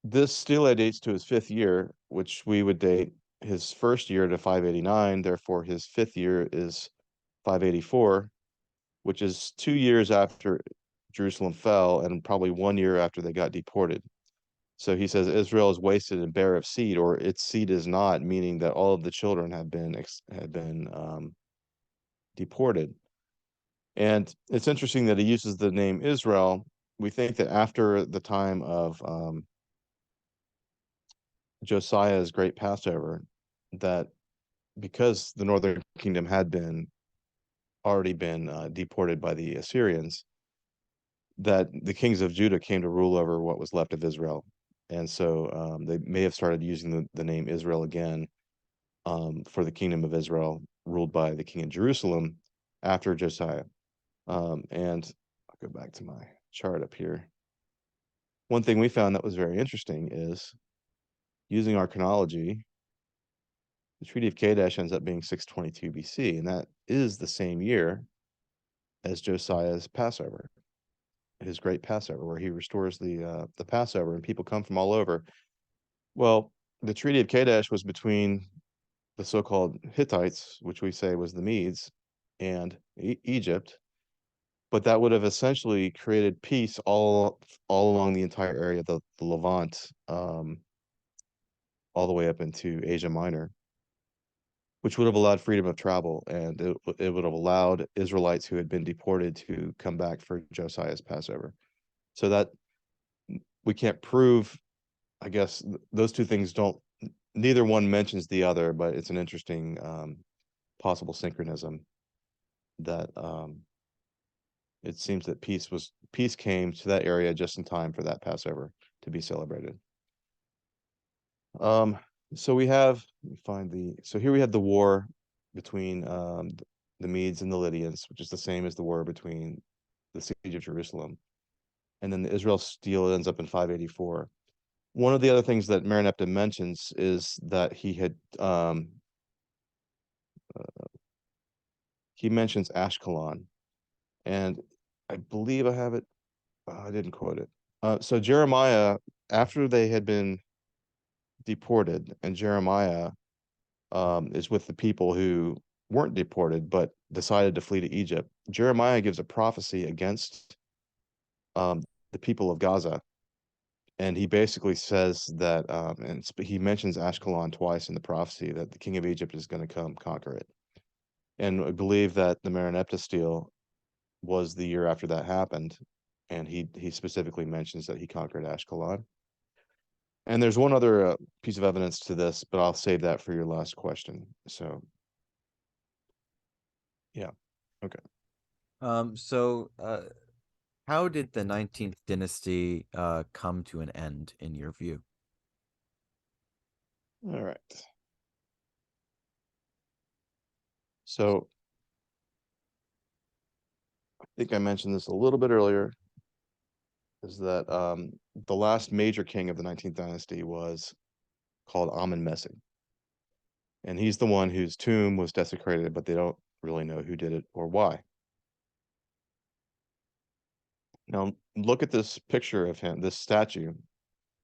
this stele dates to his 5th year, which we would date his first year to 589. Therefore, his 5th year is 584, which is 2 years after Jerusalem fell and probably 1 year after they got deported. So he says Israel is wasted and bare of seed, or its seed is not, meaning that all of the children have been deported. And it's interesting that he uses the name Israel. We think that after the time of Josiah's great Passover, that because the northern kingdom had already been deported by the Assyrians, that the kings of Judah came to rule over what was left of Israel. And so they may have started using the name Israel again for the kingdom of Israel ruled by the king of Jerusalem after Josiah. And I'll go back to my chart up here. One thing we found that was very interesting is using our chronology, the Treaty of Kadesh ends up being 622 BC, and that is the same year as Josiah's Passover, his great Passover, where he restores the Passover, and people come from all over. Well, the Treaty of Kadesh was between the so-called Hittites, which we say was the Medes, and Egypt, but that would have essentially created peace all along the entire area of the Levant, all the way up into Asia Minor, which would have allowed freedom of travel, and it would have allowed Israelites who had been deported to come back for Josiah's Passover. So that we can't prove, I guess those two things don't, neither one mentions the other, but it's an interesting possible synchronism that it seems that peace came to that area just in time for that Passover to be celebrated. So we have, let me find so here we have the war between the Medes and the Lydians, which is the same as the war between the siege of Jerusalem. And then the Israel stele ends up in 584. One of the other things that Marinepta mentions is that he mentions Ashkelon, and I believe I have it. I didn't quote it. So Jeremiah, after they had been deported, and Jeremiah is with the people who weren't deported but decided to flee to Egypt. Jeremiah gives a prophecy against the people of Gaza, and he basically says that, and he mentions Ashkelon twice in the prophecy, that the king of Egypt is going to come conquer it. And I believe that the Marinepta stele was the year after that happened, and he specifically mentions that he conquered Ashkelon. And there's one other piece of evidence to this, but I'll save that for your last question. So, yeah, okay. How did the 19th dynasty come to an end in your view? All right. So I think I mentioned this a little bit earlier, is that the last major king of the 19th dynasty was called Amen-Mesig. And he's the one whose tomb was desecrated, but they don't really know who did it or why. Now, look at this picture of him, this statue.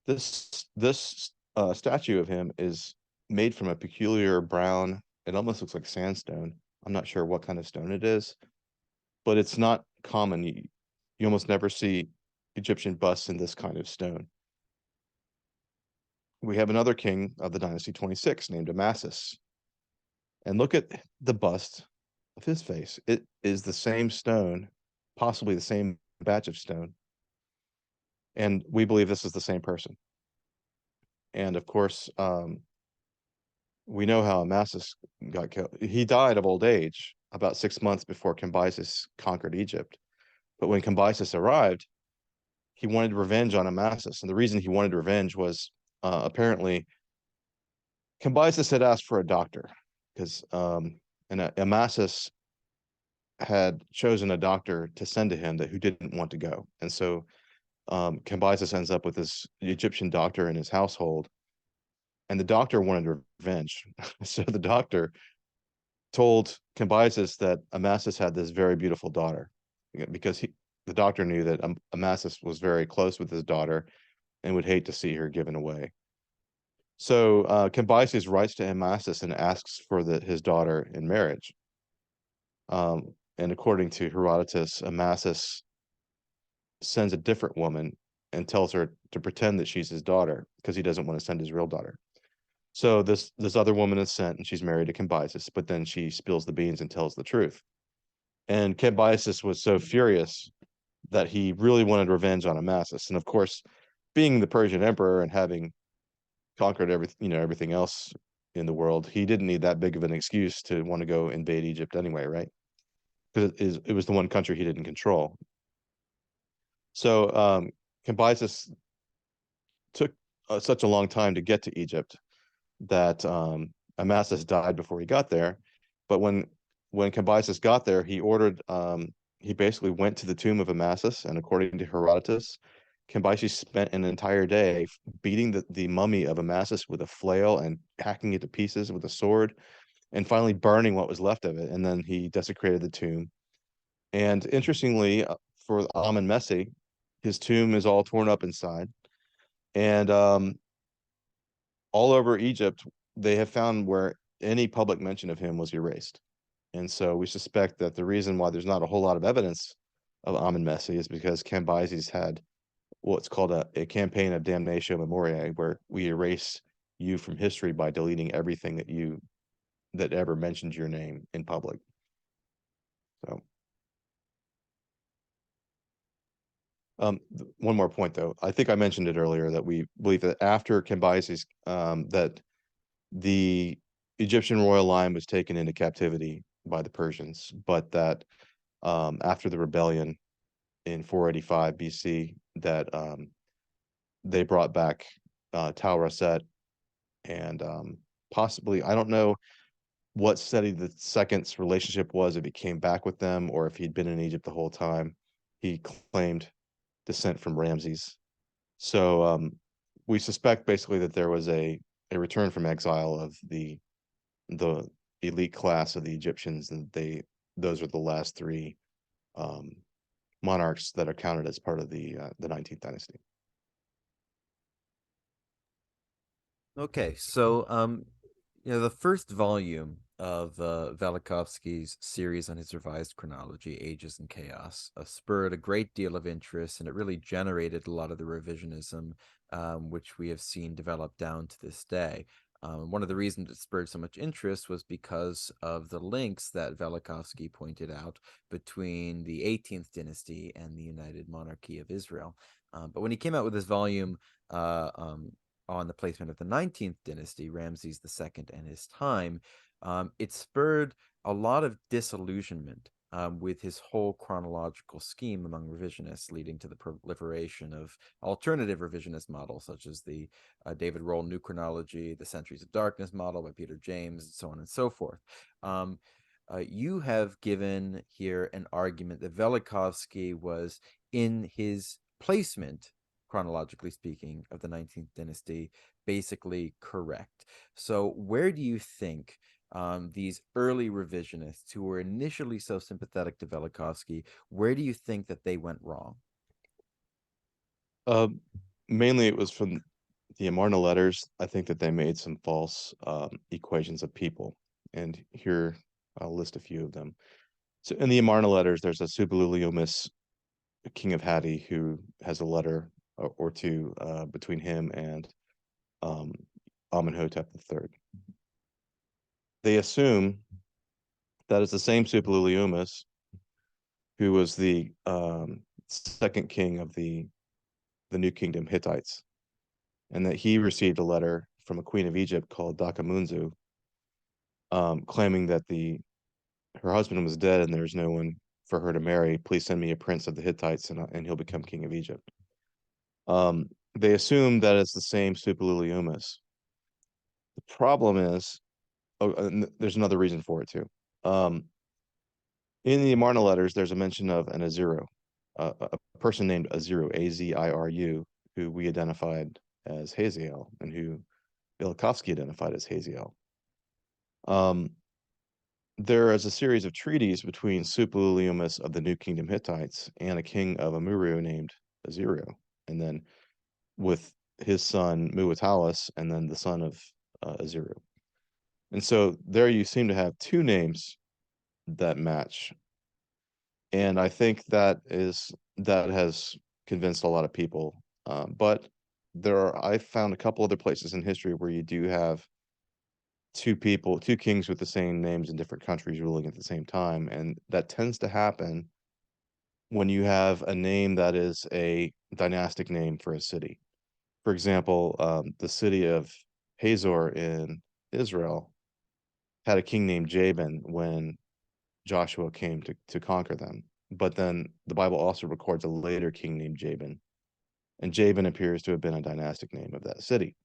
This statue of him is made from a peculiar brown, it almost looks like sandstone. I'm not sure what kind of stone it is, but it's not common. You almost never see Egyptian busts in this kind of stone. We have another king of the dynasty 26 named Amasis. And look at the bust of his face. It is the same stone, possibly the same batch of stone. And we believe this is the same person. And of course, we know how Amasis got killed. He died of old age about 6 months before Cambyses conquered Egypt. But when Cambyses arrived, he wanted revenge on Amasis. And the reason he wanted revenge was apparently Cambyses had asked for a doctor because Amasis had chosen a doctor to send to him who didn't want to go. And so Cambyses ends up with this Egyptian doctor in his household, and the doctor wanted revenge. So the doctor told Cambyses that Amasis had this very beautiful daughter, because the doctor knew that Amasis was very close with his daughter and would hate to see her given away. So Cambyses writes to Amasis and asks for his daughter in marriage. And according to Herodotus, Amasis sends a different woman and tells her to pretend that she's his daughter because he doesn't want to send his real daughter. So this other woman is sent, and she's married to Cambyses, but then she spills the beans and tells the truth. And Cambyses was so furious that he really wanted revenge on Amasis. And of course, being the Persian emperor and having conquered everything else in the world, he didn't need that big of an excuse to want to go invade Egypt anyway, right? Because it was the one country he didn't control. So Cambyses took such a long time to get to Egypt that Amasis died before he got there. But when Cambyses got there, he basically went to the tomb of Amasis, and according to Herodotus, Cambyses spent an entire day beating the mummy of Amasis with a flail and hacking it to pieces with a sword, and finally burning what was left of it. And then he desecrated the tomb. And interestingly, for Amen-Messi, his tomb is all torn up inside. And all over Egypt, they have found where any public mention of him was erased. And so we suspect that the reason why there's not a whole lot of evidence of Amen-Messi is because Cambyses had what's called a campaign of damnatio memoriae, where we erase you from history by deleting everything that ever mentioned your name in public. So one more point, though. I think I mentioned it earlier that we believe that after Cambyses, that the Egyptian royal line was taken into captivity by the Persians, but that after the rebellion in 485 BC, that they brought back Tau Rasset, and possibly, I don't know what Seti the Second's relationship was, if he came back with them or if he'd been in Egypt the whole time. He claimed descent from Ramses. So we suspect basically that there was a return from exile of the elite class of the Egyptians, and those are the last three monarchs that are counted as part of the 19th dynasty. Okay, so the first volume of Velikovsky's series on his revised chronology, Ages and Chaos, spurred a great deal of interest, and it really generated a lot of the revisionism which we have seen develop down to this day. One of the reasons it spurred so much interest was because of the links that Velikovsky pointed out between the 18th dynasty and the United Monarchy of Israel. But when he came out with this volume on the placement of the 19th dynasty, Ramses II and his time, it spurred a lot of disillusionment with his whole chronological scheme among revisionists, leading to the proliferation of alternative revisionist models, such as the David Rohl New Chronology, the Centuries of Darkness model by Peter James, and so on and so forth. You have given here an argument that Velikovsky was, in his placement, chronologically speaking, of the 19th dynasty, basically correct. So where do you think these early revisionists who were initially so sympathetic to Velikovsky, where do you think that they went wrong? Mainly it was from the Amarna letters. I think that they made some false equations of people, and here I'll list a few of them. So in the Amarna letters, there's a Subuliliumus, king of Hatti, who has a letter or two between him and Amenhotep III. They assume that it's the same Subuliliumus who was the second king of the new kingdom Hittites, and that he received a letter from a queen of Egypt called Dakamunzu, claiming that her husband was dead and there's no one for her to marry. Please send me a prince of the Hittites, and he'll become king of Egypt. they assume that it's the same Superliliumus. The problem is, oh, and there's another reason for it too. In the Amarna letters, there's a mention of an Aziru, a person named Aziru, Aziru, who we identified as Hazael, and who Velikovsky identified as Hazael. There is a series of treaties between Suppiluliumus of the New Kingdom Hittites and a king of Amurru named Aziru, and then with his son Muwatalus, and then the son of Aziru. And so there you seem to have two names that match. And I think that has convinced a lot of people. But I found a couple other places in history where you do have two kings with the same names in different countries ruling at the same time. And that tends to happen when you have a name that is a dynastic name for a city. For example, the city of Hazor in Israel had a king named Jabin when Joshua came to conquer them. But then the Bible also records a later king named Jabin, and Jabin appears to have been a dynastic name of that city.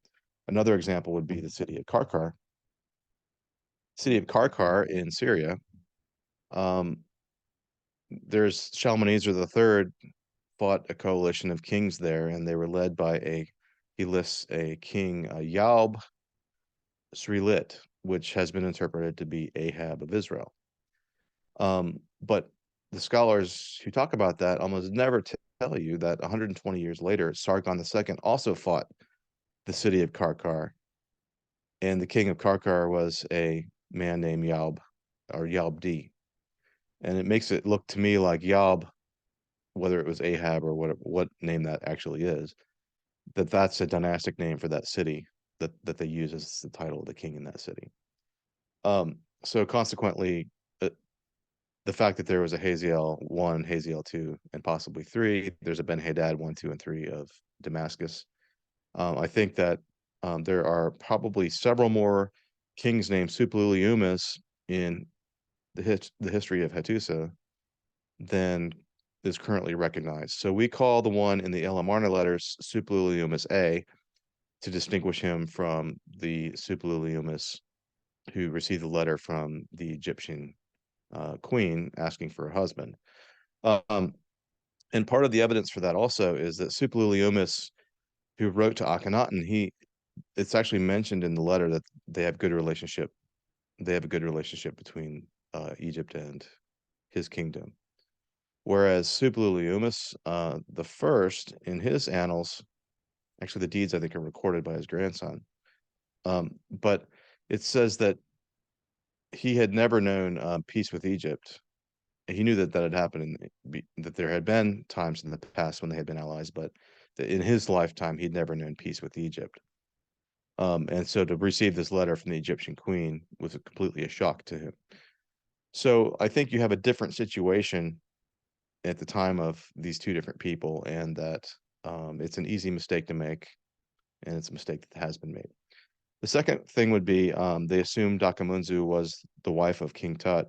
Another example would be the city of Karkar. City of Karkar in Syria. There's Shalmaneser III fought a coalition of kings there, and they were led by he lists a king, Yaub Srilit, which has been interpreted to be Ahab of Israel. But the scholars who talk about that almost never tell you that 120 years later, Sargon II also fought the city of Karkar, and the king of Karkar was a man named Yaub, or Yaub-D. And it makes it look to me like Yaub, whether it was Ahab or what name that actually is, that's a dynastic name for that city that they use as the title of the king in that city. So consequently, the fact that there was a Hazael 1, Hazael 2, and possibly 3, there's a Ben-Hadad 1, 2, and 3 of Damascus. I think that there are probably several more kings named Suppiluliumus in the history of Hattusa than is currently recognized. So we call the one in the Elamarna letters Suppiluliumus A to distinguish him from the Suppiluliumus who received the letter from the Egyptian queen asking for a husband. And part of the evidence for that also is that Suppiluliumus, who wrote to Akhenaten, it's actually mentioned in the letter that they have a good relationship between Egypt and his kingdom. Whereas Suppiluliumus, the first in his annals, actually the deeds I think are recorded by his grandson, but it says that he had never known peace with Egypt. He knew that had happened, that there had been times in the past when they had been allies, but in his lifetime he'd never known peace with Egypt. And so to receive this letter from the Egyptian queen was completely a shock to him. So I think you have a different situation at the time of these two different people, and that it's an easy mistake to make, and it's a mistake that has been made. The second thing would be they assumed Dakamunzu was the wife of King Tut.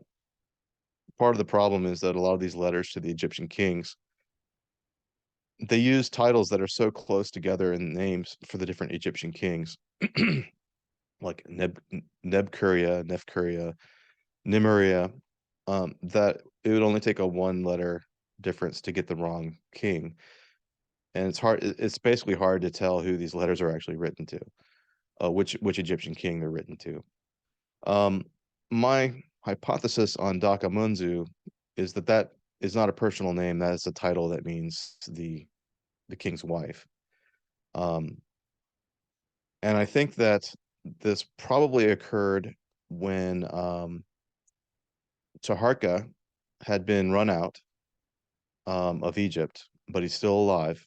Part of the problem is that a lot of these letters to the Egyptian kings, they use titles that are so close together in names for the different Egyptian kings, like Nebkuria, Nimuria, that it would only take a one-letter difference to get the wrong king. And it's basically hard to tell who these letters are actually written to, which Egyptian king they're written to. My hypothesis on Dakamunzu is that is not a personal name. That is a title that means the king's wife. And I think that this probably occurred when Taharka had been run out of Egypt, but he's still alive.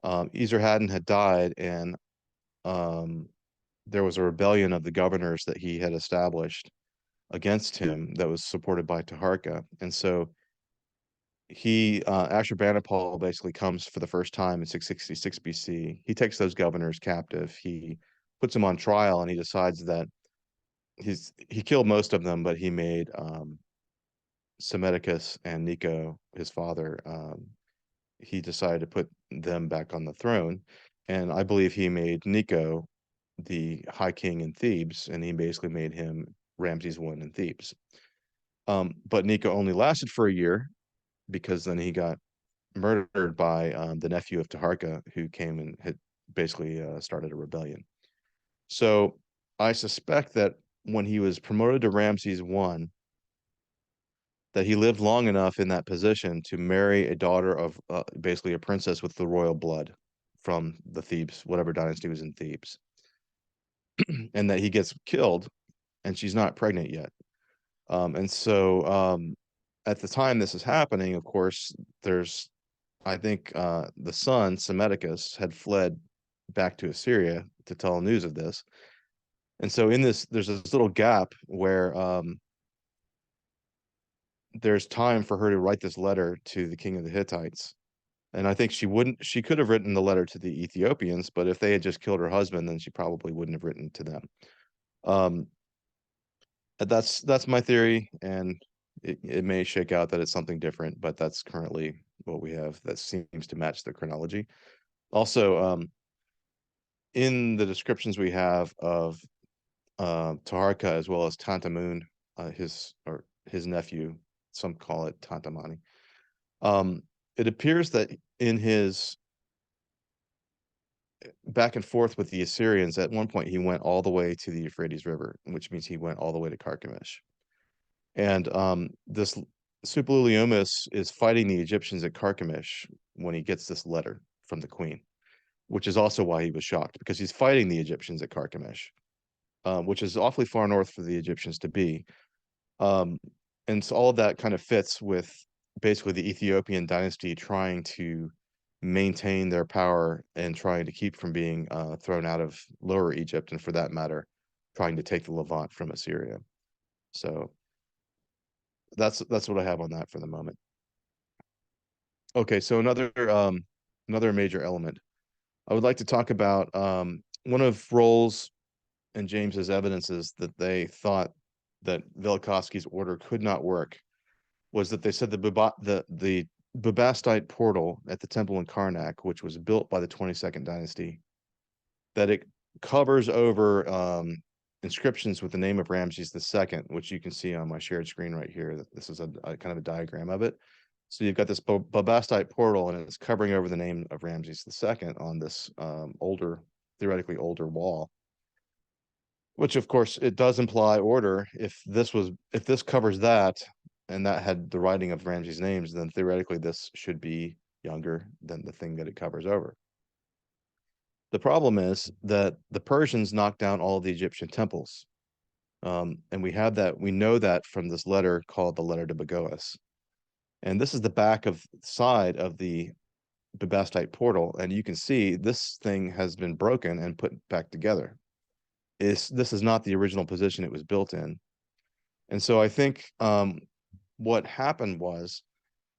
Esarhaddon had died, and there was a rebellion of the governors that he had established against him that was supported by Taharka. And so Ashurbanipal basically comes for the first time in 666 BC. He takes those governors captive. He puts them on trial, and he decides that he killed most of them, but he made Psammetichus and Nico, his father, he decided to put them back on the throne. And I believe he made Nico the High King in Thebes, and he basically made him Ramses I in Thebes. But Nico only lasted for a year because then he got murdered by the nephew of Taharka, who came and had basically started a rebellion. So I suspect that when he was promoted to Ramses I, that he lived long enough in that position to marry a daughter of basically a princess with the royal blood from the Thebes, whatever dynasty was in Thebes, and that he gets killed and she's not pregnant yet. And so at the time this is happening, of course, there's, I think the son, Psammetichus, had fled back to Assyria to tell news of this. And so in this, there's this little gap where there's time for her to write this letter to the king of the Hittites. And I think she could have written the letter to the Ethiopians, but if they had just killed her husband, then she probably wouldn't have written to them. Um, that's my theory, and it may shake out that it's something different, but that's currently what we have that seems to match the chronology. Also, in the descriptions we have of Taharka as well as Tantamun, his nephew, some call it Tantamani. It appears that in his back and forth with the Assyrians, at one point he went all the way to the Euphrates River, which means he went all the way to Carchemish. And this Suppiluliumus is fighting the Egyptians at Carchemish when he gets this letter from the queen, which is also why he was shocked, because he's fighting the Egyptians at Carchemish, which is awfully far north for the Egyptians to be. And so all of that kind of fits with basically the Ethiopian dynasty trying to maintain their power and trying to keep from being thrown out of Lower Egypt, and for that matter, trying to take the Levant from Assyria. So that's what I have on that for the moment. Okay, so another major element. I would like to talk about one of Roll's and James's evidences that they thought that Velikovsky's order could not work was that they said the Bubastite portal at the temple in Karnak, which was built by the 22nd dynasty, that it covers over inscriptions with the name of Ramses II, which you can see on my shared screen right here. This is a kind of a diagram of it. So you've got this Bubastite portal, and it's covering over the name of Ramses II on this theoretically older wall. Which of course it does imply order. If this covers that, and that had the writing of Ramses' names, then theoretically this should be younger than the thing that it covers over. The problem is that the Persians knocked down all of the Egyptian temples. And we know that from this letter called the Letter to Bagoas. And this is the back of side of the Bubastite portal, and you can see this thing has been broken and put back together. This is not the original position it was built in. And so I think what happened was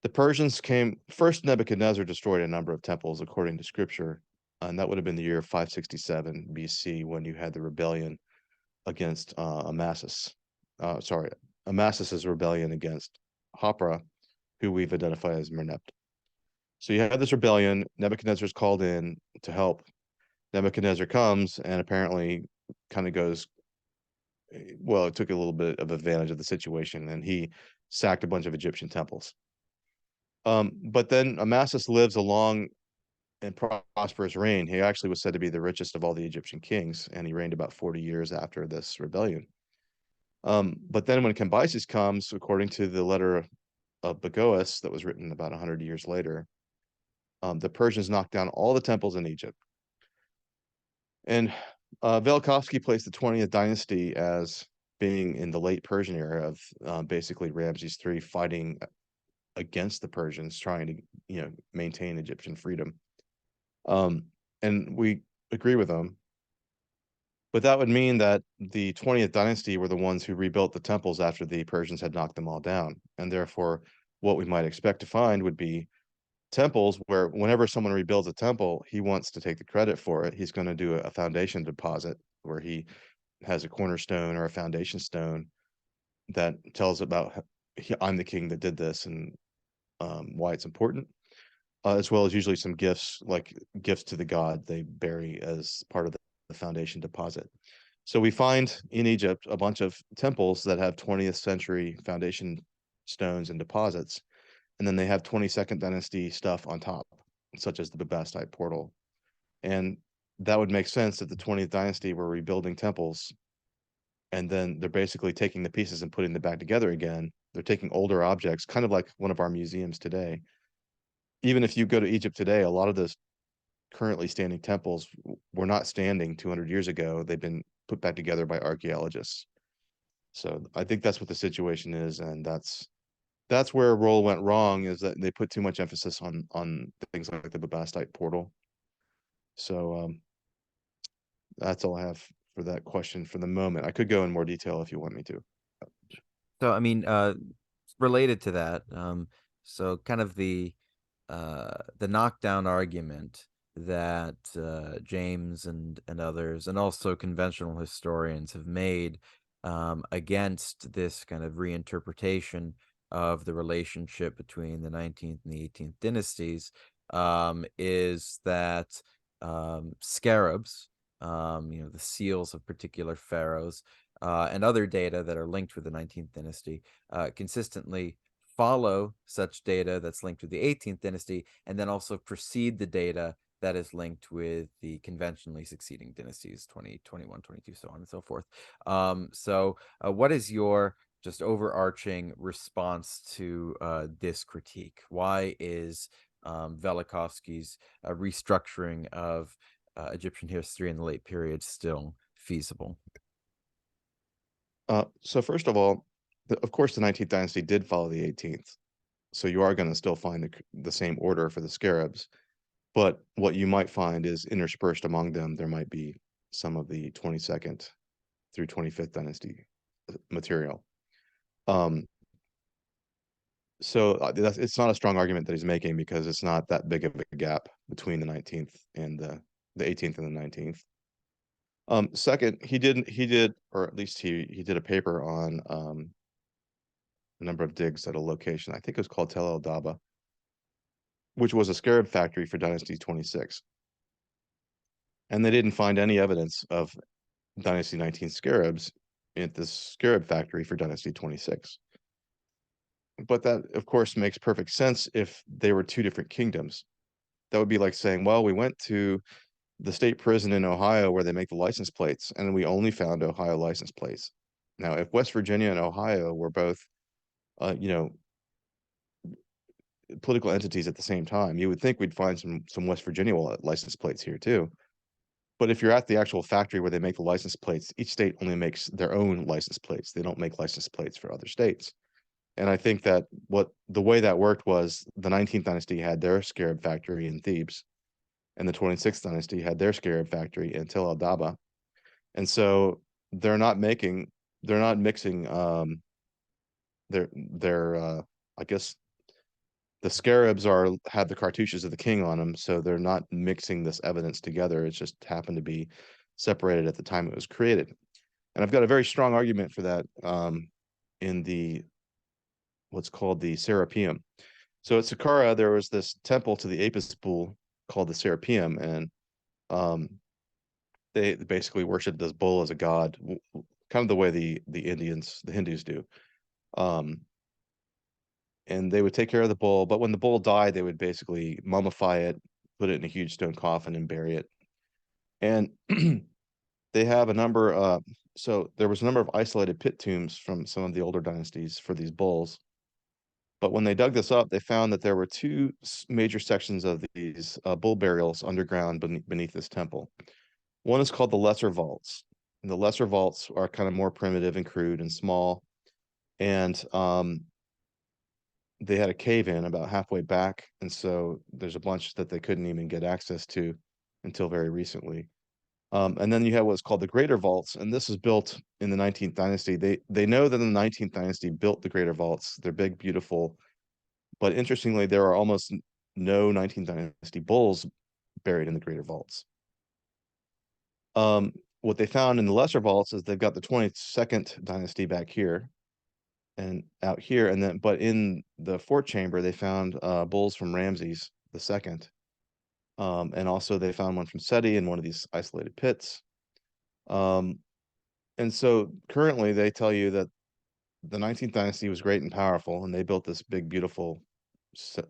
the Persians came first. Nebuchadnezzar destroyed a number of temples according to scripture, and that would have been the year 567 BC when you had the rebellion against Amasis. Amasis's rebellion against Hopra, who we've identified as Mernept. So you had this rebellion. Nebuchadnezzar's called in to help. Nebuchadnezzar comes and apparently kind of goes, well, it took a little bit of advantage of the situation, and he sacked a bunch of Egyptian temples. But then Amasis lives a long and prosperous reign. He actually was said to be the richest of all the Egyptian kings, and he reigned about 40 years after this rebellion. But then when Cambyses comes, according to the letter of Bagoas that was written about 100 years later, the Persians knocked down all the temples in Egypt. And Velikovsky placed the 20th dynasty as being in the late Persian era of basically Ramses III fighting against the Persians, trying to maintain Egyptian freedom. And we agree with him. But that would mean that the 20th dynasty were the ones who rebuilt the temples after the Persians had knocked them all down. And therefore, what we might expect to find would be temples where whenever someone rebuilds a temple, he wants to take the credit for it. He's going to do a foundation deposit where he has a cornerstone or a foundation stone that tells about I'm the king that did this and why it's important. as well as usually some gifts, like gifts to the god they bury as part of the foundation deposit. So we find in Egypt a bunch of temples that have 20th century foundation stones and deposits, and then they have 22nd dynasty stuff on top, such as the Babastite portal. And that would make sense that the 20th dynasty were rebuilding temples, and then they're basically taking the pieces and putting them back together again. They're taking older objects, kind of like one of our museums today. Even if you go to Egypt today, a lot of those currently standing temples were not standing 200 years ago. They've been put back together by archaeologists. So I think that's what the situation is, and that's where Roll went wrong, is that they put too much emphasis on things like the Babastite portal. So that's all I have for that question for the moment. I could go in more detail if you want me to. So I mean, related to that, so kind of the knockdown argument that James and others, and also conventional historians, have made against this kind of reinterpretation of the relationship between the 19th and the 18th dynasties, is that scarabs, the seals of particular pharaohs, and other data that are linked with the 19th dynasty, consistently follow such data that's linked with the 18th dynasty, and then also precede the data that is linked with the conventionally succeeding dynasties, 20, 21, 22, so on and so forth. So what is your just overarching response to this critique? Why is Velikovsky's restructuring of Egyptian history in the late period still feasible? So first of all, of course, the 19th dynasty did follow the 18th. So you are going to still find the same order for the scarabs. But what you might find is interspersed among them, there might be some of the 22nd through 25th dynasty material. So it's not a strong argument that he's making, because it's not that big of a gap between the 19th and the 18th and the 19th. Second, he did, or at least he did a paper on a number of digs at a location. I think it was called Tel El Daba, which was a scarab factory for Dynasty 26. And they didn't find any evidence of Dynasty 19 scarabs at this scarab factory for Dynasty 26. But that, of course, makes perfect sense if they were two different kingdoms. That would be like saying, well, we went to the state prison in Ohio where they make the license plates, and we only found Ohio license plates. Now, if West Virginia and Ohio were both, you know, political entities at the same time, you would think we'd find some West Virginia license plates here too. But if you're at the actual factory where they make the license plates, each state only makes their own license plates. They don't make license plates for other states. And I think that the way that worked was the 19th dynasty had their scarab factory in Thebes, and the 26th dynasty had their scarab factory in Tel El Daba. And so they're not mixing their I guess the scarabs had the cartouches of the king on them, so they're not mixing this evidence together. It just happened to be separated at the time it was created. And I've got a very strong argument for that in the what's called the Serapeum. So at Saqqara, there was this temple to the Apis bull called the Serapeum, and they basically worshipped this bull as a god, kind of the way the Hindus do. And they would take care of the bull, but when the bull died, they would basically mummify it, put it in a huge stone coffin, and bury it. And they have a number. So there was a number of isolated pit tombs from some of the older dynasties for these bulls. But when they dug this up, they found that there were two major sections of these bull burials underground beneath this temple. One is called the Lesser Vaults. And the Lesser Vaults are kind of more primitive and crude and small. And they had a cave in about halfway back. And so there's a bunch that they couldn't even get access to until very recently. And then you have what's called the Greater Vaults, and this was built in the 19th dynasty. They know that the 19th dynasty built the Greater Vaults. They're big, beautiful, but interestingly, there are almost no 19th dynasty bulls buried in the Greater Vaults. What they found in the Lesser Vaults is they've got the 22nd dynasty back here and out here, and then but in the fort chamber they found bulls from Ramses II. And also they found one from Seti in one of these isolated pits. Um, and so currently they tell you that the 19th dynasty was great and powerful, and they built this big, beautiful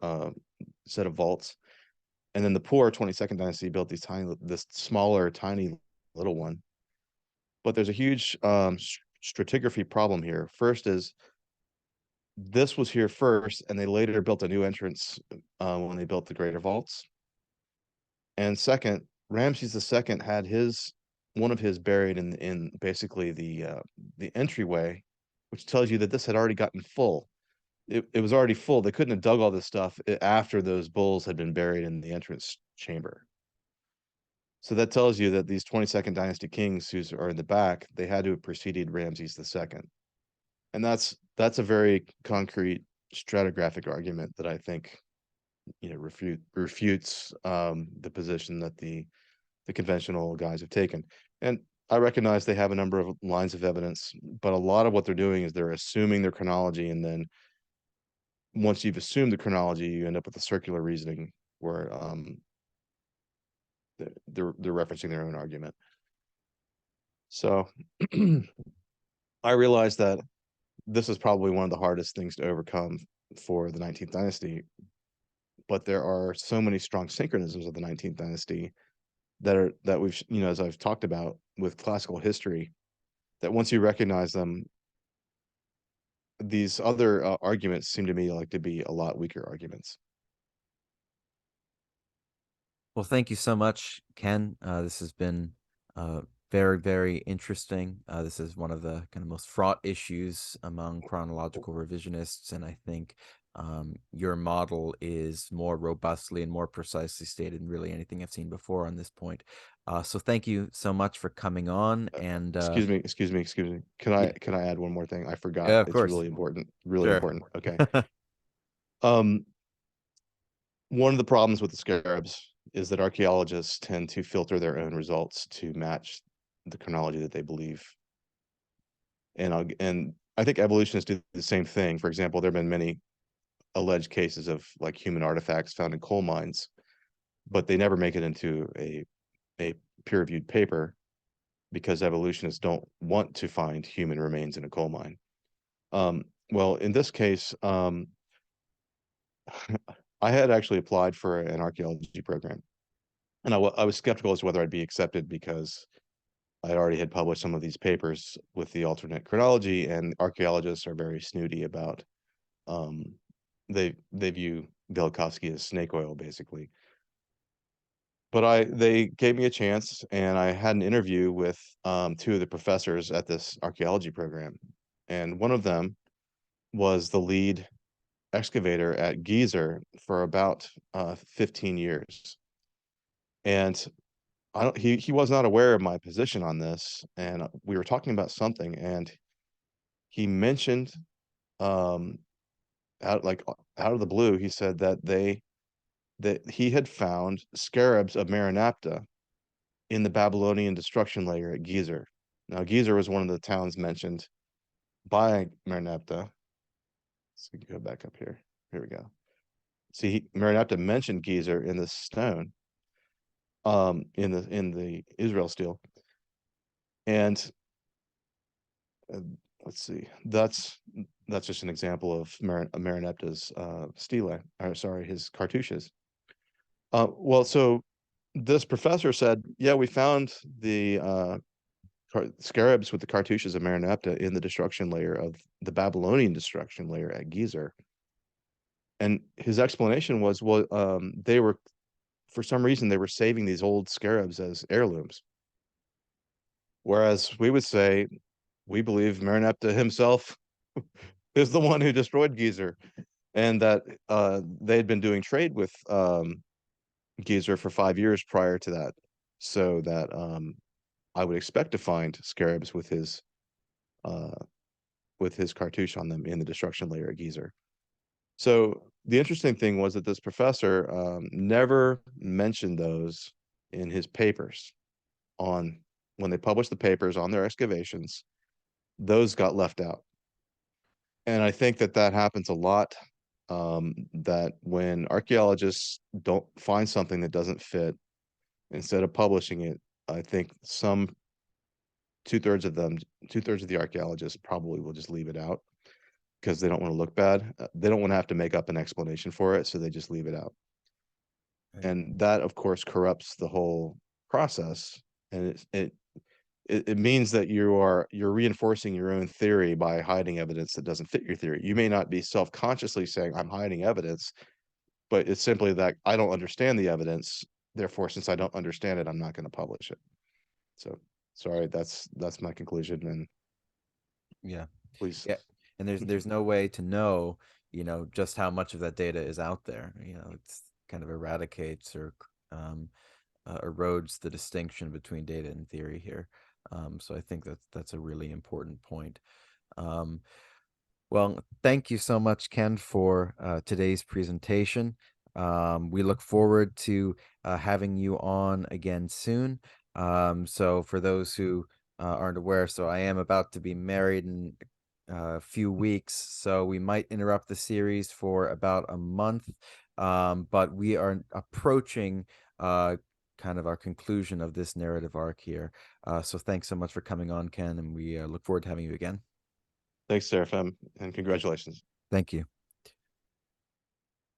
uh, set of vaults. And then the poor 22nd dynasty built this smaller, tiny little one. But there's a huge stratigraphy problem here. First is this was here first, and they later built a new entrance when they built the greater vaults. And second, Ramses II had one of his buried in basically the entryway, which tells you that this had already gotten full. It was already full. They couldn't have dug all this stuff after those bulls had been buried in the entrance chamber. So that tells you that these 22nd dynasty kings who are in the back, they had to have preceded Ramses II. And that's a very concrete stratigraphic argument that I think refutes the position that the conventional guys have taken. And I recognize they have a number of lines of evidence, but a lot of what they're doing is they're assuming their chronology, and then once you've assumed the chronology, you end up with a circular reasoning where they're referencing their own argument. So I realize that this is probably one of the hardest things to overcome for the 19th dynasty, but there are so many strong synchronisms of the 19th dynasty that we've, as I've talked about with classical history, that once you recognize them, these other arguments seem to me like to be a lot weaker arguments. Well, thank you so much, Ken. This has been very, very interesting. This is one of the kind of most fraught issues among chronological revisionists, and I think your model is more robustly and more precisely stated than really anything I've seen before on this point. So thank you so much for coming on. And excuse me. Can yeah, I add one more thing? I forgot. yeah, of It's course, really important. Really sure. important. Okay. Um, one of the problems with the scarabs is that archaeologists tend to filter their own results to match the chronology that they believe. And I think evolutionists do the same thing. For example, there have been many alleged cases of like human artifacts found in coal mines, but they never make it into a peer-reviewed paper because evolutionists don't want to find human remains in a coal mine. Well, in this case, I had actually applied for an archaeology program, and I was skeptical as to whether I'd be accepted because I already had published some of these papers with the alternate chronology, and archaeologists are very snooty about they view Velikovsky as snake oil, basically. But they gave me a chance, and I had an interview with two of the professors at this archaeology program, and one of them was the lead excavator at Gezer for about 15 years. And he was not aware of my position on this, and we were talking about something, and he mentioned um out of the blue, he said that he had found scarabs of Maranapta in the Babylonian destruction layer at Gezer. Now, Gezer was one of the towns mentioned by Maranapta. So we can go back up here. Here we go. See, Maranapta mentioned Gezer in the stone, in the Israel stele, and uh, let's see, that's just an example of Maranapta's stele, or sorry, his cartouches. Well, so this professor said, yeah, we found the scarabs with the cartouches of Maranapta in the destruction layer of the Babylonian destruction layer at Gezer. And his explanation was, well, they were, for some reason, they were saving these old scarabs as heirlooms. Whereas we would say, we believe Maranapta himself is the one who destroyed Gezer, and that they had been doing trade with Gezer for 5 years prior to that, so that I would expect to find scarabs uh, with his cartouche on them in the destruction layer at Gezer. So the interesting thing was that this professor never mentioned those in his papers. On when they published the papers on their excavations, those got left out. And I think that happens a lot that when archaeologists don't find something that doesn't fit, instead of publishing it, I think some two-thirds of them, two-thirds of the archaeologists probably will just leave it out because they don't want to look bad. They don't want to have to make up an explanation for it, so they just leave it out. Right. And that, of course, corrupts the whole process. And it means that you're reinforcing your own theory by hiding evidence that doesn't fit your theory. You may not be self-consciously saying I'm hiding evidence, but it's simply that I don't understand the evidence. Therefore, since I don't understand it, I'm not going to publish it. So sorry, that's my conclusion. And Yeah. please, Yeah. And there's no way to know, just how much of that data is out there. It's kind of eradicates or um, erodes the distinction between data and theory here. So I think that's a really important point. Um, well, thank you so much, Ken, for today's presentation. We look forward to having you on again soon. So, for those who aren't aware, so I am about to be married in a few weeks, so we might interrupt the series for about a month, but we are approaching kind of our conclusion of this narrative arc here. So, thanks so much for coming on, Ken, and we look forward to having you again. thanks, Seraphim, and congratulations. Thank you.